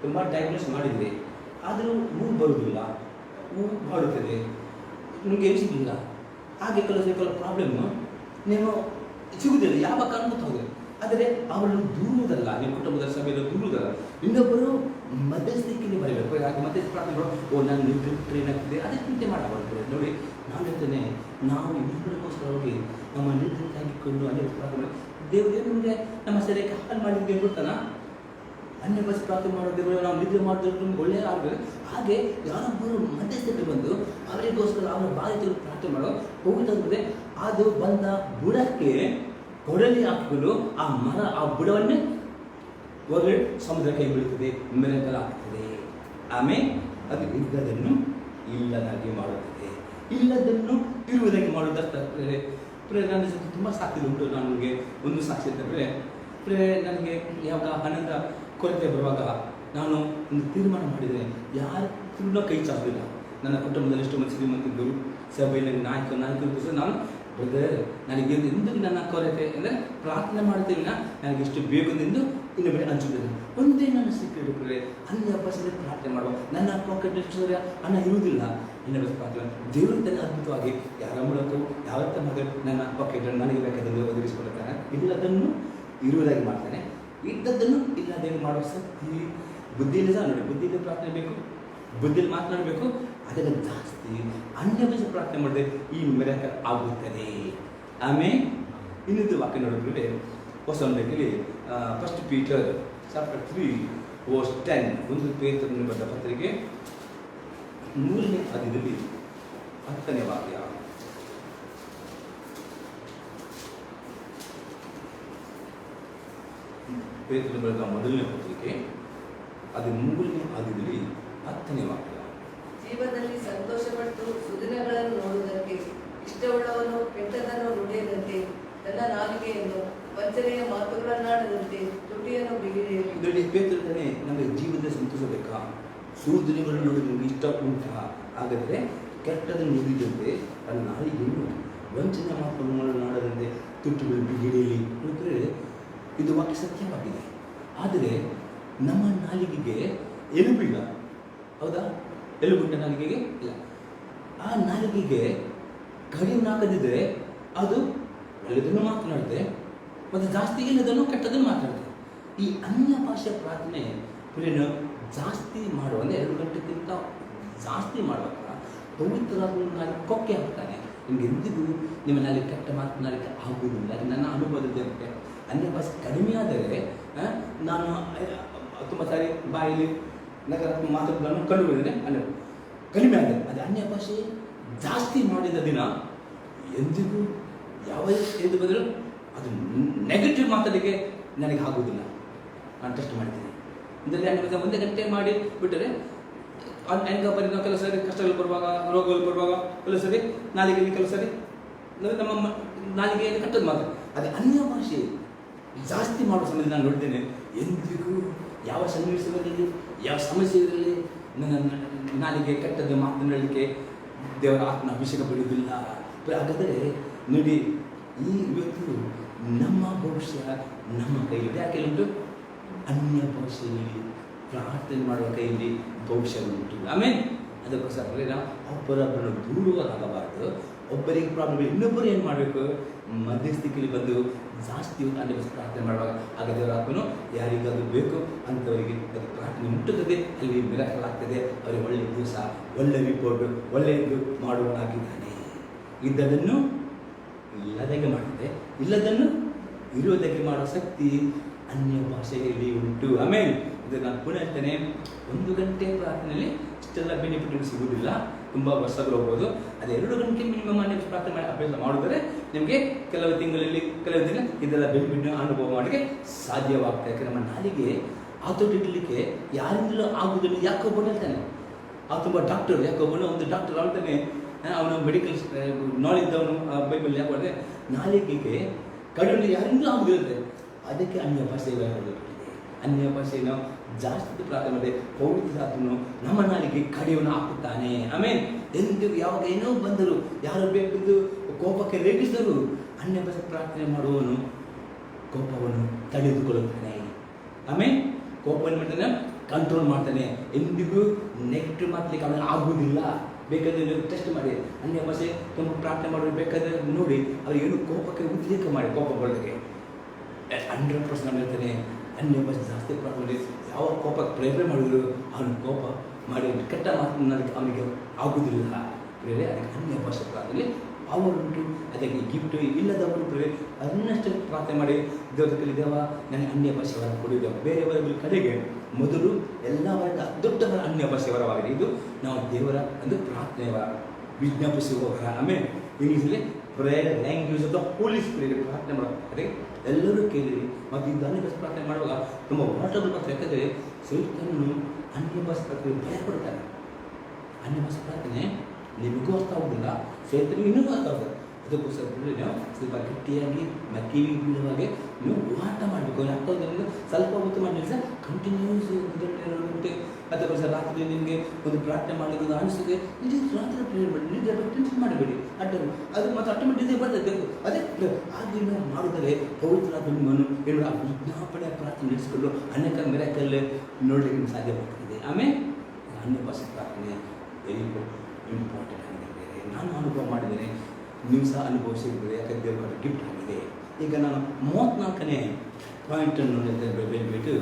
ತುಂಬ ಡಯಾಗ್ನೋಸ್ ಮಾಡಿದ್ವಿ, ಆದರೂ ಹೂ ಬರುವುದಿಲ್ಲ, ಹೂ ಮಾಡುತ್ತದೆ, ನಿಮಗೆ ಏನು ಸಿಗಲಿಲ್ಲ. ಹಾಗೆ ಕೆಲವು ಪ್ರಾಬ್ಲಮ್ಮು ನೀವು ಸಿಗುವುದಿಲ್ಲ, ಯಾವ ಕಾರಣ ಗೊತ್ತಾಗೋದಿಲ್ಲ. ಆದರೆ ಅವರನ್ನು ದೂರುವುದಲ್ಲ, ನಿಮ್ಮ ಕುಟುಂಬದ ಸಭೆಯಲ್ಲಿ ದೂರುವುದಲ್ಲ, ಇನ್ನೊಬ್ಬರು ಮಧ್ಯಸ್ಥಿಕೆಯಲ್ಲಿ ಬರಬೇಕು. ಹಾಗೆ ಮಧ್ಯಸ್ಥಿಕೆ ಪ್ರಾರ್ಥನೆ ನಾನು ನಿದ್ರೆ ಏನಾಗ್ತಿದೆ ಅದೇ ಚಿಂತೆ ಮಾಡಬಾರ್ದು. ನೋಡಿ, ನಾನು ಹೇಳ್ತೇನೆ, ನಾವು ಇನ್ನೊಬ್ಬರಿಗೋಸ್ಕರ ಹೋಗಿ ನಮ್ಮ ನಿದ್ರೆ ಹಾಕಿಕೊಂಡು ಅನ್ಯ ಪ್ರಾರ್ಥನೆ ದೇವರೇ ನಿಮಗೆ ನಮ್ಮ ಸರಿಯಾಗಿ ಹಾಳು ಮಾಡಿದ್ವಿ ಬಿಡ್ತಾನ. ಅನ್ಯ ಭಾಷೆ ಪ್ರಾರ್ಥನೆ ಮಾಡೋದು ನಾವು ನಿದ್ರೆ ಮಾಡಿದ್ರೆ ನಮ್ಗೆ ಒಳ್ಳೆಯ ಆಗಬೇಕು. ಹಾಗೆ ಯಾರೊಬ್ಬರು ಮಧ್ಯಸ್ಥಿಕೆ ಬಂದು ಅವರಿಗೋಸ್ಕರ ಅವರ ಬಾಧಿತರು ಪ್ರಾರ್ಥನೆ ಮಾಡೋ ಹೋಗುತ್ತದೆ. ಅದು ಬಂದ ಬುಡಕ್ಕೆ ಕೊಡಲಿ ಹಾಕಿಕೊಂಡು ಆ ಮರ ಆ ಬುಡವನ್ನೇ ಹೊರಗಡೆ ಸಮುದ್ರಕ್ಕೆ ಬೀಳುತ್ತದೆ, ಮಿರಾಕಲ್ ಆಗ್ತದೆ. ಆಮೇಲೆ ಅದು ಇದ್ದದನ್ನು ಇಲ್ಲದಾಗಿ ಮಾಡುತ್ತದೆ. ಇಲ್ಲದನ್ನು ಇರುವುದಾಗಿ ಮಾಡುವುದರ್ಥ ನನ್ನ ಜೊತೆ ತುಂಬ ಸಾಕ್ಷಿ ಉಂಟು. ನನಗೆ ಒಂದು ಸಾಕ್ಷಿ ಅಂತಂದರೆ ನನಗೆ ಯಾವಾಗ ಹಣದ ಕೊರತೆ ಬರುವಾಗ ನಾನು ಒಂದು ತೀರ್ಮಾನ ಮಾಡಿದರೆ ಯಾರು ಕೈ ಚಾಚಲಿಲ್ಲ. ನನ್ನ ಕುಟುಂಬದಲ್ಲಿ ಎಷ್ಟು ಮಂದಿ ಶ್ರೀಮಂತಿದ್ದರು, ಸಭೆಯಲ್ಲಿ ನಾಯಕರು ಸಹ ನಾನು ಬ್ರದರ್ ನನಗೆ ಎಂದು ನನ್ನ ಕೊರತೆ ಅಂದರೆ ಪ್ರಾರ್ಥನೆ ಮಾಡ್ತೀನಿ, ನನಗೆ ಎಷ್ಟು ಬೇಕೆಂದು ಇನ್ನು ಬೇರೆ ಹಂಚುತ್ತದೆ. ಒಂದೇ ನನ್ನ ಸೀಕ್ರೆಟ್ ಬಿಟ್ಟರೆ ಅನ್ಯ ಭಾಷೆಯಲ್ಲಿ ಪ್ರಾರ್ಥನೆ ಮಾಡುವ ನನ್ನ ಪಾಕೆಟ್ ಎಷ್ಟು ಹಣ ಇರುವುದಿಲ್ಲ. ಇನ್ನು ಪ್ರಾರ್ಥನೆ ದೇವರು ತನ್ನ ಅದ್ಭುತವಾಗಿ ಯಾರ ಮೂಲಕ ಯಾವತ್ತ ಮಗ ನನ್ನ ಪಾಕೆಟ್ ನನಗೆ ಬೇಕಾದಲ್ಲಿ ಒದಗಿಸಿಕೊಡುತ್ತಾನೆ. ಇಲ್ಲದನ್ನು ಇರುವುದಾಗಿ ಮಾಡ್ತಾನೆ, ಇದ್ದದ್ದನ್ನು ಇಲ್ಲದೇನು ಮಾಡುವ ಶಕ್ತಿ ಬುದ್ಧಿಯಲ್ಲಿ ಸಹ ನೋಡಿ. ಬುದ್ಧಿಯಲ್ಲಿ ಪ್ರಾರ್ಥನೆ ಬೇಕು, ಬುದ್ಧಿಯಲ್ಲಿ ಮಾತನಾಡಬೇಕು. ಅದನ್ನು ಜಾಸ್ತಿ ಅನ್ಯ ಭಾಷೆ ಪ್ರಾರ್ಥನೆ ಮಾಡಿದ್ರೆ ಈ ಮಿರಾಕಲ್ ಆಗುತ್ತದೆ. ಆಮೇಲೆ ಇನ್ನೊಂದು ವಾಕ್ಯ ನೋಡಿದ್ರೆ ಹೊಸ ಒಂದರಲ್ಲಿ 1 Peter chapter 3 verse 10, ಒಂದು ಪೇತ್ರನು ಬರೆದ ಪತ್ರಿಕೆ 3ನೇ ಅಧ್ಯಾಯದಲ್ಲಿ 10ನೇ ವಾಕ್ಯ. ಪೇತ್ರನು ಬರೆದ ಮೊದಲನೇ ಪತ್ರಿಕೆ ಅದು 3ನೇ ಅಧ್ಯಾಯದಲ್ಲಿ 10ನೇ ವಾಕ್ಯ. ಜೀವನದಲ್ಲಿ ಸಂತೋಷಪಟ್ಟು ಸುದಿನಗಳನ್ನು ನೋಡುವುದಕ್ಕೆ ಇಷ್ಟವುಳ್ಳವನು ಕೆಟ್ಟದನ್ನು ನುಡಿಯದಂತೆ ತನ್ನ ನಾಲಿಗೆಯನ್ನು ವಂಚನೆಯ ಮಾತುಗಳನ್ನಾಡದಂತೆ ತುಟಿಯನ್ನು ಬಿಗಿದೆಯಲಿ. ಇದರಲ್ಲಿ ಪೇತ್ರನೇ ನಮಗೆ ಜೀವನದಲ್ಲಿ ಸಂತೋಷ ಬೇಕಾ? ಸೂರ್ಯಗಳನ್ನು ನೋಡಿ ನಿಮಗೆ ಇಷ್ಟ ಉಂಟಾ? ಹಾಗಾದರೆ ಕೆಟ್ಟದನ್ನು ನುಡಿದಂತೆ ತನ್ನ ನಾಲಿಗೆಯನ್ನು ವಂಚನೆಯ ಮಾತುಗಳನ್ನಾಡದಂತೆ ತುಟಿಗಳು ಬಿಗಿಡೆಯಲಿ. ನೋಡಿದ್ರೆ ಇದು ವಾಕ್ಯ ಸತ್ಯವಾಗಿದೆ. ಆದರೆ ನಮ್ಮ ನಾಲಿಗೆಗೆ ಎಲುಬಿಲ್ಲ, ಹೌದಾ? ಎಲುಬುಂಟ ನಾಲಿಗೆಗೆ ಇಲ್ಲ. ಆ ನಾಲಿಗೆಗೆ ಕಡಿಮೆ ಹಾಕದಿದ್ದರೆ ಅದು ಒಳ್ಳೆಯದನ್ನು ಮಾತನಾಡುತ್ತೆ ಮತ್ತು ಜಾಸ್ತಿ ಇಲ್ಲದನ್ನು ಕೆಟ್ಟದನ್ನು ಮಾತನಾಡುತ್ತೆ. ಈ ಅನ್ಯ ಭಾಷೆ ಪ್ರಾರ್ಥನೆ ಪ್ರಿಯನು ಜಾಸ್ತಿ ಮಾಡುವ ಅಂದರೆ 2 ಗಂಟೆಗಿಂತ ಜಾಸ್ತಿ ಮಾಡುವಾಗ ಪವಿತ್ರವಾದ ಕೊಕ್ಕೆ ಹಾಕ್ತಾನೆ. ನಿಮಗೆ ಎಂದಿಗೂ ನಿಮ್ಮ ನಾಲಿಗೆ ಕೆಟ್ಟ ಮಾತನಾಡಲಿಕ್ಕೆ ಆಗುವುದಿಲ್ಲ. ಅದು ನನ್ನ ಅನುಭವದಲ್ಲಿ ಇರುತ್ತೆ. ಅನ್ಯ ಭಾಷೆ ಕಡಿಮೆ ಆದರೆ ನಾನು ತುಂಬ ಸಾರಿ ಬಾಯಲ್ಲಿ ನಕಾರಾತ್ಮಕ ಮಾತುಗಳನ್ನು ಕಂಡುಬಿಡಿದ್ರೆ ಅಲ್ಲ ಕಡಿಮೆ ಆದರೆ ಅದು ಅನ್ಯ ಭಾಷೆ ಜಾಸ್ತಿ ಮಾಡಿದ ದಿನ ಎಂದಿಗೂ ಯಾವ ಎಂದು ಬಂದರೂ ಅದು ನೆಗೆಟಿವ್ ಮಾತಾಡಲಿಕ್ಕೆ ನನಗೆ ಆಗುವುದಿಲ್ಲ. ನಾನು ಟೆಸ್ಟ್ ಮಾಡಿದ್ದೀನಿ. ಇದರಲ್ಲಿ ಅನ್ಯ ಭಾಷೆ 1 ಗಂಟೆ ಮಾಡಿ ಬಿಟ್ಟರೆ ಹೆಂಗ ಬರೀ ಕೆಲವು ಸರಿ ಕಷ್ಟಗಳು ಬರುವಾಗ, ರೋಗಗಳು ಬರುವಾಗ ಕೆಲವು ಸರಿ ನಾಲಿಗೆಯಲ್ಲಿ ಕೆಲವು ಸರಿ ನಮ್ಮ ನಾಲಿಗೆಯಲ್ಲಿ ಕಟ್ಟದ ಮಾತು. ಅದೇ ಅನ್ಯ ಭಾಷೆ ಜಾಸ್ತಿ ಮಾಡುವ ಸಮಯದಲ್ಲಿ ನಾನು ನೋಡ್ತೇನೆ ಎಂದಿಗೂ ಯಾವ ಸನ್ನಿವೇಶದಲ್ಲಿ ಯಾವ ಸಮಸ್ಯೆ ಇರಲಿ ನನ್ನ ನಾಲಿಗೆ ಕೆಟ್ಟದ್ದು ಮಾತನಾಡಲಿಕ್ಕೆ ದೇವರ ಆತ್ಮ ಅಭಿಷೇಕ ಪಡೆಯುವುದಿಲ್ಲ. ಹಾಗಾದರೆ ನೋಡಿ, ಈ ಇವತ್ತು ನಮ್ಮ ಭವಿಷ್ಯ ನಮ್ಮ ಕೈಯಲ್ಲಿ ಯಾಕೆ ಉಂಟು? ಅನ್ಯ ಭಾಷೆಯಲ್ಲಿ ಪ್ರಾರ್ಥನೆ ಮಾಡುವ ಕೈಯಲ್ಲಿ ಭವಿಷ್ಯ ಉಂಟು. ಆಮೇಲೆ ಅದಕ್ಕೋಸ್ಕರ ನಾವು ಒಬ್ಬರೊಬ್ಬರನ್ನು ದೂರವಾಗಬಾರ್ದು. ಒಬ್ಬರಿಗೆ ಪ್ರಾಬ್ಲಮ್ ಇನ್ನೊಬ್ಬರು ಏನು ಮಾಡಬೇಕು? ಮಧ್ಯಸ್ಥಿಕೆಯಲ್ಲಿ ಬಂದು ಜಾಸ್ತಿ ಅನ್ಯ ಭಾಷೆ ಪ್ರಾರ್ಥನೆ ಮಾಡುವಾಗ ಆಗ ದೇವರ ಆತ್ಮನು ಯಾರಿಗಾದ್ರೂ ಬೇಕು ಅಂಥವರಿಗೆ ಅದು ಪ್ರಾರ್ಥನೆ ಮುಟ್ಟುತ್ತದೆ, ಅಲ್ಲಿ ಮಿರಾಕಲ್ ಆಗ್ತದೆ. ಅವರಿಗೆ ಒಳ್ಳೆಯ ದಿವಸ, ಒಳ್ಳೆಯ ರಿಪೋರ್ಟ್, ಒಳ್ಳೆಯದು ಮಾಡುವನಾಗಿದ್ದಾನೆ. ಇದ್ದದನ್ನು ಇಲ್ಲದಾಗೆ ಮಾಡ್ತದೆ, ಇಲ್ಲದನ್ನು ಇರುವುದಕ್ಕೆ ಮಾಡುವ ಶಕ್ತಿ ಅನ್ಯ ಭಾಷೆಯಲ್ಲಿ ಉಂಟು. ಆಮೇಲೆ ಇದು ನಾನು ಪುನಃ ಹೇಳ್ತೇನೆ, 1 ಗಂಟೆ ಪ್ರಾರ್ಥನೆಯಲ್ಲಿ ಇಷ್ಟೆಲ್ಲ ಬೆನಿಫಿಟ್ ಸಿಗುವುದಿಲ್ಲ, ತುಂಬ ವರ್ಷಗಳು ಹೋಗ್ಬೋದು. ಅದೇ 2 ಗಂಟೆ ಮಿನಿಮಮ್ ಅನ್ಯ ಪ್ರಾರ್ಥನೆ ಮಾಡಿ ಅಭ್ಯಾಸ ಮಾಡಿದರೆ ನಿಮಗೆ ಕೆಲವು ತಿಂಗಳಲ್ಲಿ ಕೆಲವು ದಿನ ಇದೆಲ್ಲ ಬೆನಿಫಿಟ್ ಅನುಭವ ಮಾಡಲಿಕ್ಕೆ ಸಾಧ್ಯವಾಗ್ತದೆ. ಯಾಕೆ ನಮ್ಮ ನಾಲಿಗೆ ಆತೋಟಿಡ್ಲಿಕ್ಕೆ ಯಾರಿಂದಲೂ ಆಗುವುದನ್ನು ಯಾಕೊಬ್ಬನು ಹೇಳ್ತಾನೆ. ಆ ತುಂಬ ಡಾಕ್ಟರ್ ಯಾಕೊಬ್ಬನು ಒಂದು ಡಾಕ್ಟರ್ ಹೇಳ್ತಾನೆ, ಅವನು ಮೆಡಿಕಲ್ ನಾಲೆಜ್ ಅವನು ಬೈಬಲ್ ಯಾಕೆ ಮಾಡಿದ್ರೆ ನಾಲಿಗೆಗೆ ಕಡಿಮೆ ಯಾರಿಂದಲೂ ಆಗುದಿರುತ್ತೆ. ಅದಕ್ಕೆ ಅನ್ಯ ಭಾಷೆ ಅನ್ಯ ಭಾಷೆಯನ್ನು ಜಾಸ್ತಿ ಪ್ರಾರ್ಥನೆ ಮಾಡಿದೆ ಪವಿತ್ರಾತ್ಮನು ನಮ್ಮ ನಾಲಿಗೆ ಕಡಿಯನ್ನು ಹಾಕುತ್ತಾನೆ. ಆಮೇಲೆ ಎಂದು ಯಾವಾಗ ಏನೋ ಬಂದರು, ಯಾರು ಬೇಕೆಂದು ಕೋಪಕ್ಕೆ ರೇಗಿಸಿದರು, ಅನ್ಯ ಭಾಷೆ ಪ್ರಾರ್ಥನೆ ಮಾಡುವವನು ಕೋಪವನ್ನು ತಡೆದುಕೊಳ್ಳುತ್ತಾನೆ. ಆಮೇಲೆ ಕೋಪವನ್ನು ಮಾಡ್ತಾನೆ, ಕಂಟ್ರೋಲ್ ಮಾಡ್ತಾನೆ. ಎಂದಿಗೂ ನೆಗೆಟಿವ್ ಮಾತಲಿಕ್ಕೆ ಅವನಿಗೆ ಆಗುವುದಿಲ್ಲ. ಬೇಕಾದ್ರೆ ಟೆಸ್ಟ್ ಮಾಡಿ ಅನ್ಯ ಭಾಷೆ ತುಂಬ ಪ್ರಾರ್ಥನೆ ಮಾಡೋದು ಬೇಕಾದ್ರೆ ನೋಡಿ, ಅವ್ರಿಗೇನು ಕೋಪಕ್ಕೆ ಉದ್ರೇಕ ಮಾಡಿ ಕೋಪ ಬರೋದಕ್ಕೆ 100% ಹೇಳ್ತಾನೆ. ಅನ್ಯ ಭಾಷೆ ಜಾಸ್ತಿ ಪ್ರಾರ್ಥನೆ ಯಾವ ಕೋಪಕ್ಕೆ ಪ್ರೇರಣೆ ಮಾಡಿದ್ರು ಅವನು ಕೋಪ ಮಾಡಿ ಕೆಟ್ಟ ಮಾತನಾಡಲಿಕ್ಕೆ ಅವನಿಗೆ ಆಗುವುದಿಲ್ಲ. ಅದಕ್ಕೆ ಅನ್ಯ ಭಾಷೆ ಪ್ರಾರ್ಥನೆ ಅವರುಂಟು. ಅದಕ್ಕೆ ಗಿಫ್ಟ್ ಇಲ್ಲದವರು ಅದನ್ನಷ್ಟು ಪ್ರಾರ್ಥನೆ ಮಾಡಿ ದೇವರ ಕಲಿ ದೇವ ನನಗೆ ಅನ್ಯ ಭಾಷೆ ವರ ಕೊಡಿದ್ದೇವೆ. ಬೇರೆಯವರ ಕಡೆಗೆ ಮೊದಲು ಎಲ್ಲ ವರ್ಗ ದೊಡ್ಡವರ ಅನ್ಯ ಭಾಷೆ ವರವಾಗಿದೆ. ಇದು ನಾವು ದೇವರ ಒಂದು ಪ್ರಾರ್ಥನೆ ವಿಜ್ಞಾಪಿಸುವ ವರ. ಆಮೇಲೆ ಇಂಗ್ಲೀಷಲ್ಲಿ prayer language of the holy spirit ಪ್ರಾರ್ಥನೆ ಮಾಡೋದು. ಅದೇ ಎಲ್ಲರೂ ಕೇಳಿರಿ. ಮತ್ತು ಇದು ಅನ್ಯ ಭಾಷೆ ಪ್ರಾರ್ಥನೆ ಮಾಡುವಾಗ ತುಂಬ ವಾಟಬಲ್ ಮಾತ್ರ. ಯಾಕಂದರೆ ಸೈತಾನನು ಅನ್ಯ ಭಾಷೆ ಪ್ರಾರ್ಥನೆ ಭಯ ಕೊಡ್ತಾನೆ. ಅನ್ಯ ಭಾಷೆ ಪ್ರಾರ್ಥನೆ ನಿಮಗೂ ಅರ್ಥ ಆಗೋದಿಲ್ಲ, ಚೈತನ್ಯ ಇನ್ನೂ ಅರ್ಥ ಆಗೋದಿಲ್ಲ. ಅದಕ್ಕೋಸ್ಕರ ನೀವು ಸ್ವಲ್ಪ ಗಟ್ಟಿಯಾಗಿ ಕಿವಿ ಬೀಳುವಾಗೆ ನೀವು ಹೋರಾಟ ಮಾಡಬೇಕು. ಅರ್ಥ ಆಗೋದ್ರಿಂದ ಸ್ವಲ್ಪ ಹೊತ್ತು ಮಾಡಿ ಸರ್ ಕಂಟಿನ್ಯೂಸ್ ಗಂಟೆ ಅಥವಾ ಸರ್ ರಾತ್ರಿ ನಿಮಗೆ ಒಂದು ಪ್ರಾರ್ಥನೆ ಮಾಡಲಿಕ್ಕೆ ಅನಿಸ್ತದೆ, ಇಡೀ ರಾತ್ರಿ ಪ್ರೇಯರ್ ಮಾಡಿ, ನಿದ್ದೆ ಟೆನ್ಷನ್ ಮಾಡಬೇಡಿ. ಅದು ಮತ್ತು ಆಟೋಮೆಟಿಕ್ ಬರ್ತದೆ. ಅದೇ ಹಾಗೆ ನಾವು ಮಾಡಿದರೆ ಪವಿತ್ರ ನಿಮ್ಮನ್ನು ಏನು ವಿಜ್ಞಾಪನೆ ಪ್ರಾರ್ಥನೆ ನಡೆಸಿಕೊಂಡು ಅನೇಕ ಮಿರಾಕಲ್ ನೋಡಲಿಕ್ಕೆ ಸಾಧ್ಯವಾಗ್ತದೆ. ಆಮೇಲೆ ಅನ್ಯ ಭಾಷೆ ಪ್ರಾರ್ಥನೆ ವೆರಿ ಇಂಪಾರ್ಟೆಂಟ್ ಆಗಿದೆ. ನಾನು ಅನುಭವ ಮಾಡಿದ್ದೇನೆ, ನೀವು ಸಹ ಅನುಭವಿಸಿರ್ಬೋದು. ಯಾಕಂದರೆ ದೇವರ ಗಿಫ್ಟ್ ಆಗಿದೆ. ಈಗ ನಾನು 34ನೇ ಪಾಯಿಂಟನ್ನು ಹೇಳ್ಬಿಟ್ಟು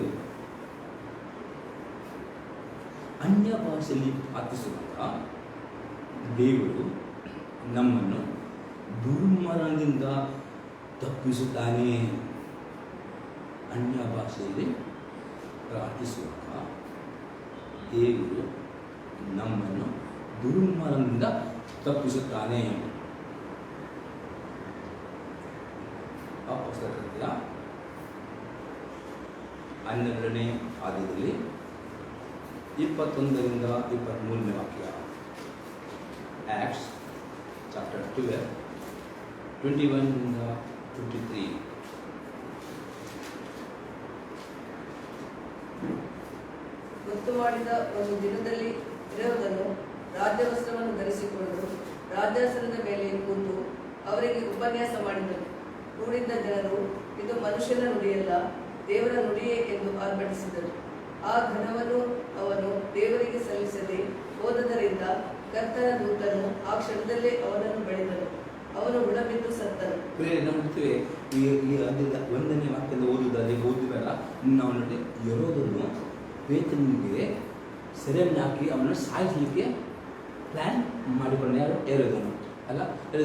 ಅನ್ಯ ಭಾಷೆಯಲ್ಲಿ ಪ್ರಾರ್ಥಿಸುವಾಗ ದೇವರು ನಮ್ಮನ್ನು ದುರ್ಮರಣದಿಂದ ತಪ್ಪಿಸುತ್ತಾನೆ. ಅನ್ಯ ಭಾಷೆಯಲ್ಲಿ ಪ್ರಾರ್ಥಿಸುವಾಗ ದೇವರು ನಮ್ಮನ್ನು ದುರ್ಮರಣದಿಂದ ತಪ್ಪಿಸುತ್ತಾನೆ. ಆ ಪುಸ್ತಕದ 12ನೇ ಆದ್ಯದಲ್ಲಿ 21ರಿಂದ 23ನೇ ವಾಕ್ಯ. Acts chapter 12 21ರಿಂದ 23. ಗೊತ್ತು ಮಾಡಿದ ಒಂದು ದಿನದಲ್ಲಿ ಇರುವುದನ್ನು ರಾಜ್ಯವಸ್ತ್ರವನ್ನು ಧರಿಸಿಕೊಂಡು ರಾಜಾಸನದ ಮೇಲೆ ಕೂತು ಅವರಿಗೆ ಉಪನ್ಯಾಸ ಮಾಡಿದನು. ಕೂಡಿದ್ದ ಜನರು, ಇದು ಮನುಷ್ಯನ ನುಡಿಯಲ್ಲ, ದೇವರ ನುಡಿಯೇ ಎಂದು ಆರ್ಭಟಿಸಿದರು. ಆ ಘನವನ್ನು ಅವನು ದೇವರಿಗೆ ಸಲ್ಲಿಸದೆ ಹೋದದರಿಂದ ಕರ್ತನ ದೂತನು ಆ ಕ್ಷಣದಲ್ಲೇ ಅವನನ್ನು ಬಡಿದನು. ಅವನು ಉಳಬಿದ್ದು ಸತ್ತನು. ನೋಡ್ತೀವಿ ಈ 1ನೇ ವಾಕ್ಯದ ಓದುವುದಾದ್ರೆ ಓದಿದಾಗ ನಾವು ನೋಡಿ ಯರೋದನು ಪೇತ್ರನಿಗೆ ಸೆರೆಯನ್ನು ಹಾಕಿ ಅವನನ್ನು ಸಾಯಿಸಲಿಕ್ಕೆ ಪ್ಲ್ಯಾನ್ ಮಾಡಿಕೊಂಡು ಯಾರು ಯರೋದನು ಅಲ್ಲ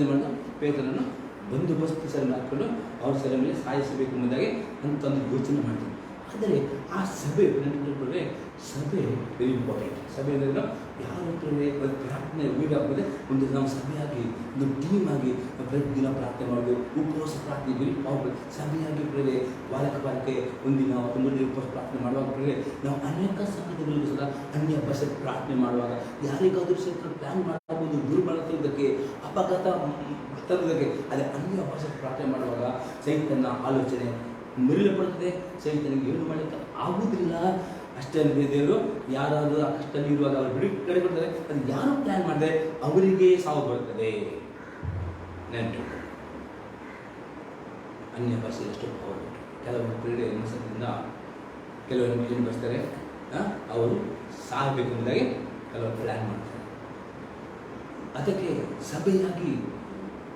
ಮಾಡಿದ ಪೇತ್ರನನ್ನು ಬಂದೋಬಸ್ತ್ ಸೆರೆಯನ್ನು ಹಾಕಿಕೊಂಡು ಅವ್ರ ಸೆರೆ ಮೇಲೆ ಸಾಯಿಸಬೇಕು ಎಂಬುದಾಗಿ ಅಂತಂದು ಯೋಚನೆ ಮಾಡ್ತೀವಿ. ಆದರೆ ಆ ಸಭೆ ನೆನಪಿಟ್ಟರೆ ಸಭೆ ವೆರಿ ಇಂಪಾರ್ಟೆಂಟ್. ಸಭೆ ಅಂದರೆ ಯಾವ ಒಂದು ಪ್ರಾರ್ಥನೆ ವೀಡಾಗ್ತದೆ. ಒಂದು ನಾವು ಸಭೆಯಾಗಿ ಒಂದು ಟೀಮ್ ಆಗಿ ಪ್ರತಿದಿನ ಪ್ರಾರ್ಥನೆ ಮಾಡೋದು, ಉಪವಾಸ ಪ್ರಾರ್ಥನೆ ವೆರಿ ಪವರ್ಫುಲ್. ಸಭೆಯಾಗಿ ಪ್ರೇರೆ ವಾರಕ್ಕೆ ಒಂದಿನ 9 ದಿನ ಉಪವಾಸ ಪ್ರಾರ್ಥನೆ ಮಾಡುವಾಗ ಪ್ರೇರೆ ನಾವು ಅನೇಕ ಸಂಗತಿಗಳಿಗೂ ಸಹ ಅನ್ಯ ಭಾಷೆ ಪ್ರಾರ್ಥನೆ ಮಾಡುವಾಗ ಯಾರಿಗಾದರೂ ಸಹ ಪ್ಲ್ಯಾನ್ ಮಾಡಬಹುದು, ದುರ್ಬಲ ತರುವುದಕ್ಕೆ, ಅಪಘಾತ ತರುವುದಕ್ಕೆ. ಅದೇ ಅನ್ಯ ಭಾಷೆ ಪ್ರಾರ್ಥನೆ ಮಾಡುವಾಗ ಸೈತನ್ನ ಆಲೋಚನೆ ಮುರಿಯಲ್ಪಡುತ್ತದೆ. ಸೈತನಿಗೆ ಏನು ಮಾಡಲಿಕ್ಕೆ ಆಗುವುದಿಲ್ಲ. ಅಷ್ಟೇ ದೇವರು ಯಾರಾದರೂ ಆ ಕಷ್ಟದಲ್ಲಿ ಇರುವಾಗ ಅವರು ಬಿಡುಗಡೆ ಕೊಡ್ತಾರೆ. ಅದು ಯಾರು ಪ್ಲ್ಯಾನ್ ಮಾಡಿದ್ರೆ ಅವರಿಗೆ ಸಾವು ಬರುತ್ತದೆ. ನೆನಪು ಅನ್ಯ ಭಾಷೆ ಎಷ್ಟು ಪವರ್. ಕೆಲವರು ಕ್ರೀಡೆ ಮನಸ್ಸಿನಿಂದ ಕೆಲವರು ಏನು ಬರ್ತಾರೆ, ಅವರು ಸಾಗಬೇಕು ಎಂಬುದಾಗಿ ಕೆಲವರು ಪ್ಲ್ಯಾನ್ ಮಾಡ್ತಾರೆ. ಅದಕ್ಕೆ ಸಭೆಯಾಗಿ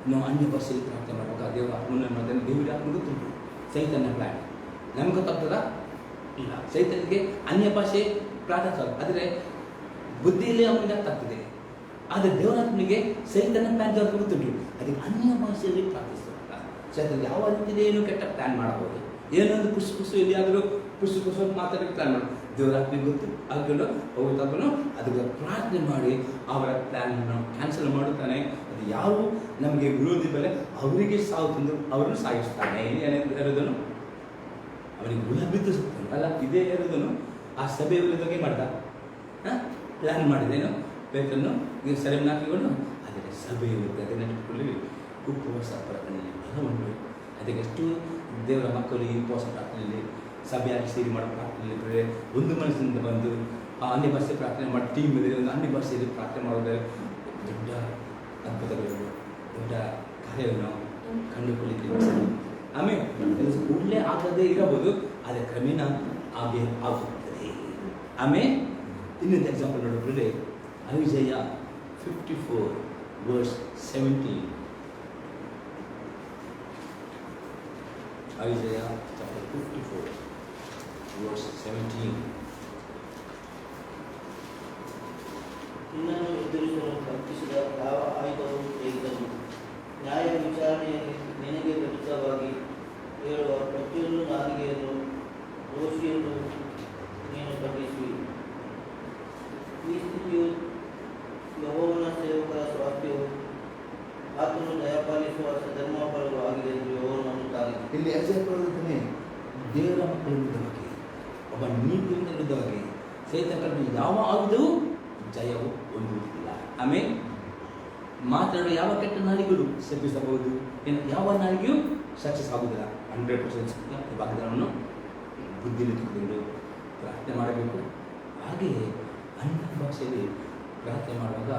ನಾವು ಅನ್ಯ ಭಾಷೆಯಲ್ಲಿ ಪ್ರಾರ್ಥನೆ ಮಾಡುವಾಗ ದೇವರ ಆತ್ಮನ ಮಾಡ್ತಾನೆ. ದೇವರ ಆತ್ಮ ಗೊತ್ತುಂಟು ಚೈತನ್ಯ ಪ್ಲ್ಯಾನ್ ನಮ್ಗೆ ಗೊತ್ತಾಗ್ತದ ಇಲ್ಲ. ಚೈತನ್ಯಕ್ಕೆ ಅನ್ಯ ಭಾಷೆ ಪ್ರಾರ್ಥಿಸೋದು ಆದರೆ ಬುದ್ಧಿಯಲ್ಲಿ ಅವನಿಗೆ ಅರ್ಥ ಆಗ್ತದೆ. ಆದರೆ ದೇವರಾತ್ಮನಿಗೆ ಚೈತನ್ಯ ಪ್ಲ್ಯಾನ್ ದೇವರ ಗೊತ್ತುಂಟು. ಅದಕ್ಕೆ ಅನ್ಯ ಭಾಷೆಯಲ್ಲಿ ಪ್ರಾರ್ಥಿಸ್ತಾರೆ. ಚೈತನ್ಯ ಯಾವ ರೀತಿಯಲ್ಲಿ ಏನು ಕೆಟ್ಟ ಪ್ಲ್ಯಾನ್ ಮಾಡಬಹುದು, ಏನೊಂದು ಪುಸ್ತು ಎಲ್ಲಿಯಾದರೂ ಪುಸ್ತು ಮಾತಾಡೋಕ್ಕೆ ಪ್ಲ್ಯಾನ್ ಮಾಡೋದು ದೇವರಾತ್ಮನಿಗೆ ಗೊತ್ತು. ಅದನ್ನು ಹೋಗ್ತಾನು ಅದಕ್ಕೆ ಪ್ರಾರ್ಥನೆ ಮಾಡಿ ಅವರ ಪ್ಲ್ಯಾನನ್ನು ಕ್ಯಾನ್ಸಲ್ ಮಾಡುತ್ತಾನೆ. ಅದು ಯಾರು ನಮಗೆ ವಿರೋಧಿ ಬೆಲೆ ಅವರಿಗೆ ಸಾವು ತಂದು ಅವರನ್ನು ಸಾಗಿಸ್ತಾನೆ. ಏನೇನು ಅವನಿಗೆ ಗುಣ ಬಿದ್ದು ಸಿಗ್ತಾನೆ ಅಲ್ಲ. ಇದೇ ಇರೋದನ್ನು ಆ ಸಭೆ ವಿರುದ್ಧವಾಗಿ ಮಾಡ್ದ ಪ್ಲ್ಯಾನ್ ಮಾಡಿದೇನು ಬೇಕನ್ನು ನೀವು ಸೆರೆಮನಿ ಹಾಕಿಕೊಂಡು ಆದರೆ ಸಭೆ ವಿರುದ್ಧ ನೆನಪಿಕೊಳ್ಳಿ ಉಪವಾಸ ಪ್ರಾರ್ಥನೆಯಲ್ಲಿ ಬಲವನ್ನು. ಅದಕ್ಕೆ ಎಷ್ಟು ದೇವರ ಮಕ್ಕಳು ಈ ಉಪವಾಸ ಪ್ರಾರ್ಥನೆಯಲ್ಲಿ ಸಭೆಯಾಗಿ ಸೇರಿ ಮಾಡೋ ಪ್ರಾರ್ಥನೆಯಲ್ಲಿ ಒಂದು ಮನಸ್ಸಿನಿಂದ ಬಂದು ಆ ಅನ್ಯ ಭಾಷೆ ಪ್ರಾರ್ಥನೆ ಮಾಡಿ ಟೀಮ್ ಇದೆ ಒಂದು ಅನ್ಯ ಭಾಷೆಯಲ್ಲಿ ಪ್ರಾರ್ಥನೆ ಮಾಡೋದ್ರೆ ದೊಡ್ಡ ಅದ್ಭುತಗಳು, ದೊಡ್ಡ ಕಾರ್ಯವನ್ನು ಕಂಡುಕೊಳ್ಳಿಕ್ಕೆ ಆಮೇಲೆ ಕೂಡಲೇ ಆಗದೇ ಇರಬಹುದು, ಆದರೆ ಕ್ರಮೇಣ ಹಾಗೆ ಆಗುತ್ತದೆ. ಆಮೇಲೆ ಇನ್ನೊಂದು ಎಕ್ಸಾಂಪಲ್ ನೋಡಿದ್ರೆ ಐಜಯ 54:17. ಐಜಯ ಚಾಪ್ಟರ್ 54:17. ನಿನ್ನನ್ನು ಎದುರಿಸಲು ತಪ್ಪಿಸಿದ ಯಾವ ಆಯುಧವೂ ತೆಗೆದನು. ನ್ಯಾಯ ವಿಚಾರಣೆಯಲ್ಲಿ ನಿನಗೆ ವಿರುದ್ಧವಾಗಿ ಹೇಳುವ ಪ್ರತಿಯೊಂದು ನಾಲಿಗೆಯನ್ನು ದೋಷಿಯನ್ನು ನೀನು ಖಂಡಿಸುವಿ. ಈ ಸ್ಥಿತಿಯು ಯೆಹೋವನ ಸೇವಕರ ಸ್ವಾಸ್ಥ್ಯವು ಆತನು ದಯಪಾಲಿಸುವ ಧರ್ಮಫಲವು ಆಗಿದೆ ಎಂದು ಯೆಹೋವನು ಅನ್ನುತ್ತಾನೆ. ಇಲ್ಲಿ ಅಜಯಪಡುತ್ತಾನೆ ದೇವರ ಮಕ್ಕಳ ವಿರುದ್ಧವಾಗಿ, ಒಬ್ಬ ನೀತಿಯಿಂದ ವಿರುದ್ಧವಾಗಿ ಸೈತಾನನ ಯಾವ ಆಯುಧವೂ ಜಯವು ಹೊಂದುವುದಿಲ್ಲ. ಆಮೇಲೆ ಮಾತನಾಡುವ ಯಾವ ಕೆಟ್ಟ ನಾಲಿಗೆಗಳು ಶಪಿಸಬಹುದು, ಏನು ಯಾವ ನಾಲಿಗೆಯೂ ಸಕ್ಸಸ್ ಆಗುವುದಿಲ್ಲ. 100% ವಾಗ್ದಾನವನ್ನು ಬುದ್ಧಿಯಲ್ಲಿ ತೆಗೆದುಕೊಂಡು ಪ್ರಾರ್ಥನೆ ಮಾಡಬೇಕು. ಹಾಗೆಯೇ ಅನ್ಯ ಭಾಷೆಯಲ್ಲಿ ಪ್ರಾರ್ಥನೆ ಮಾಡುವಾಗ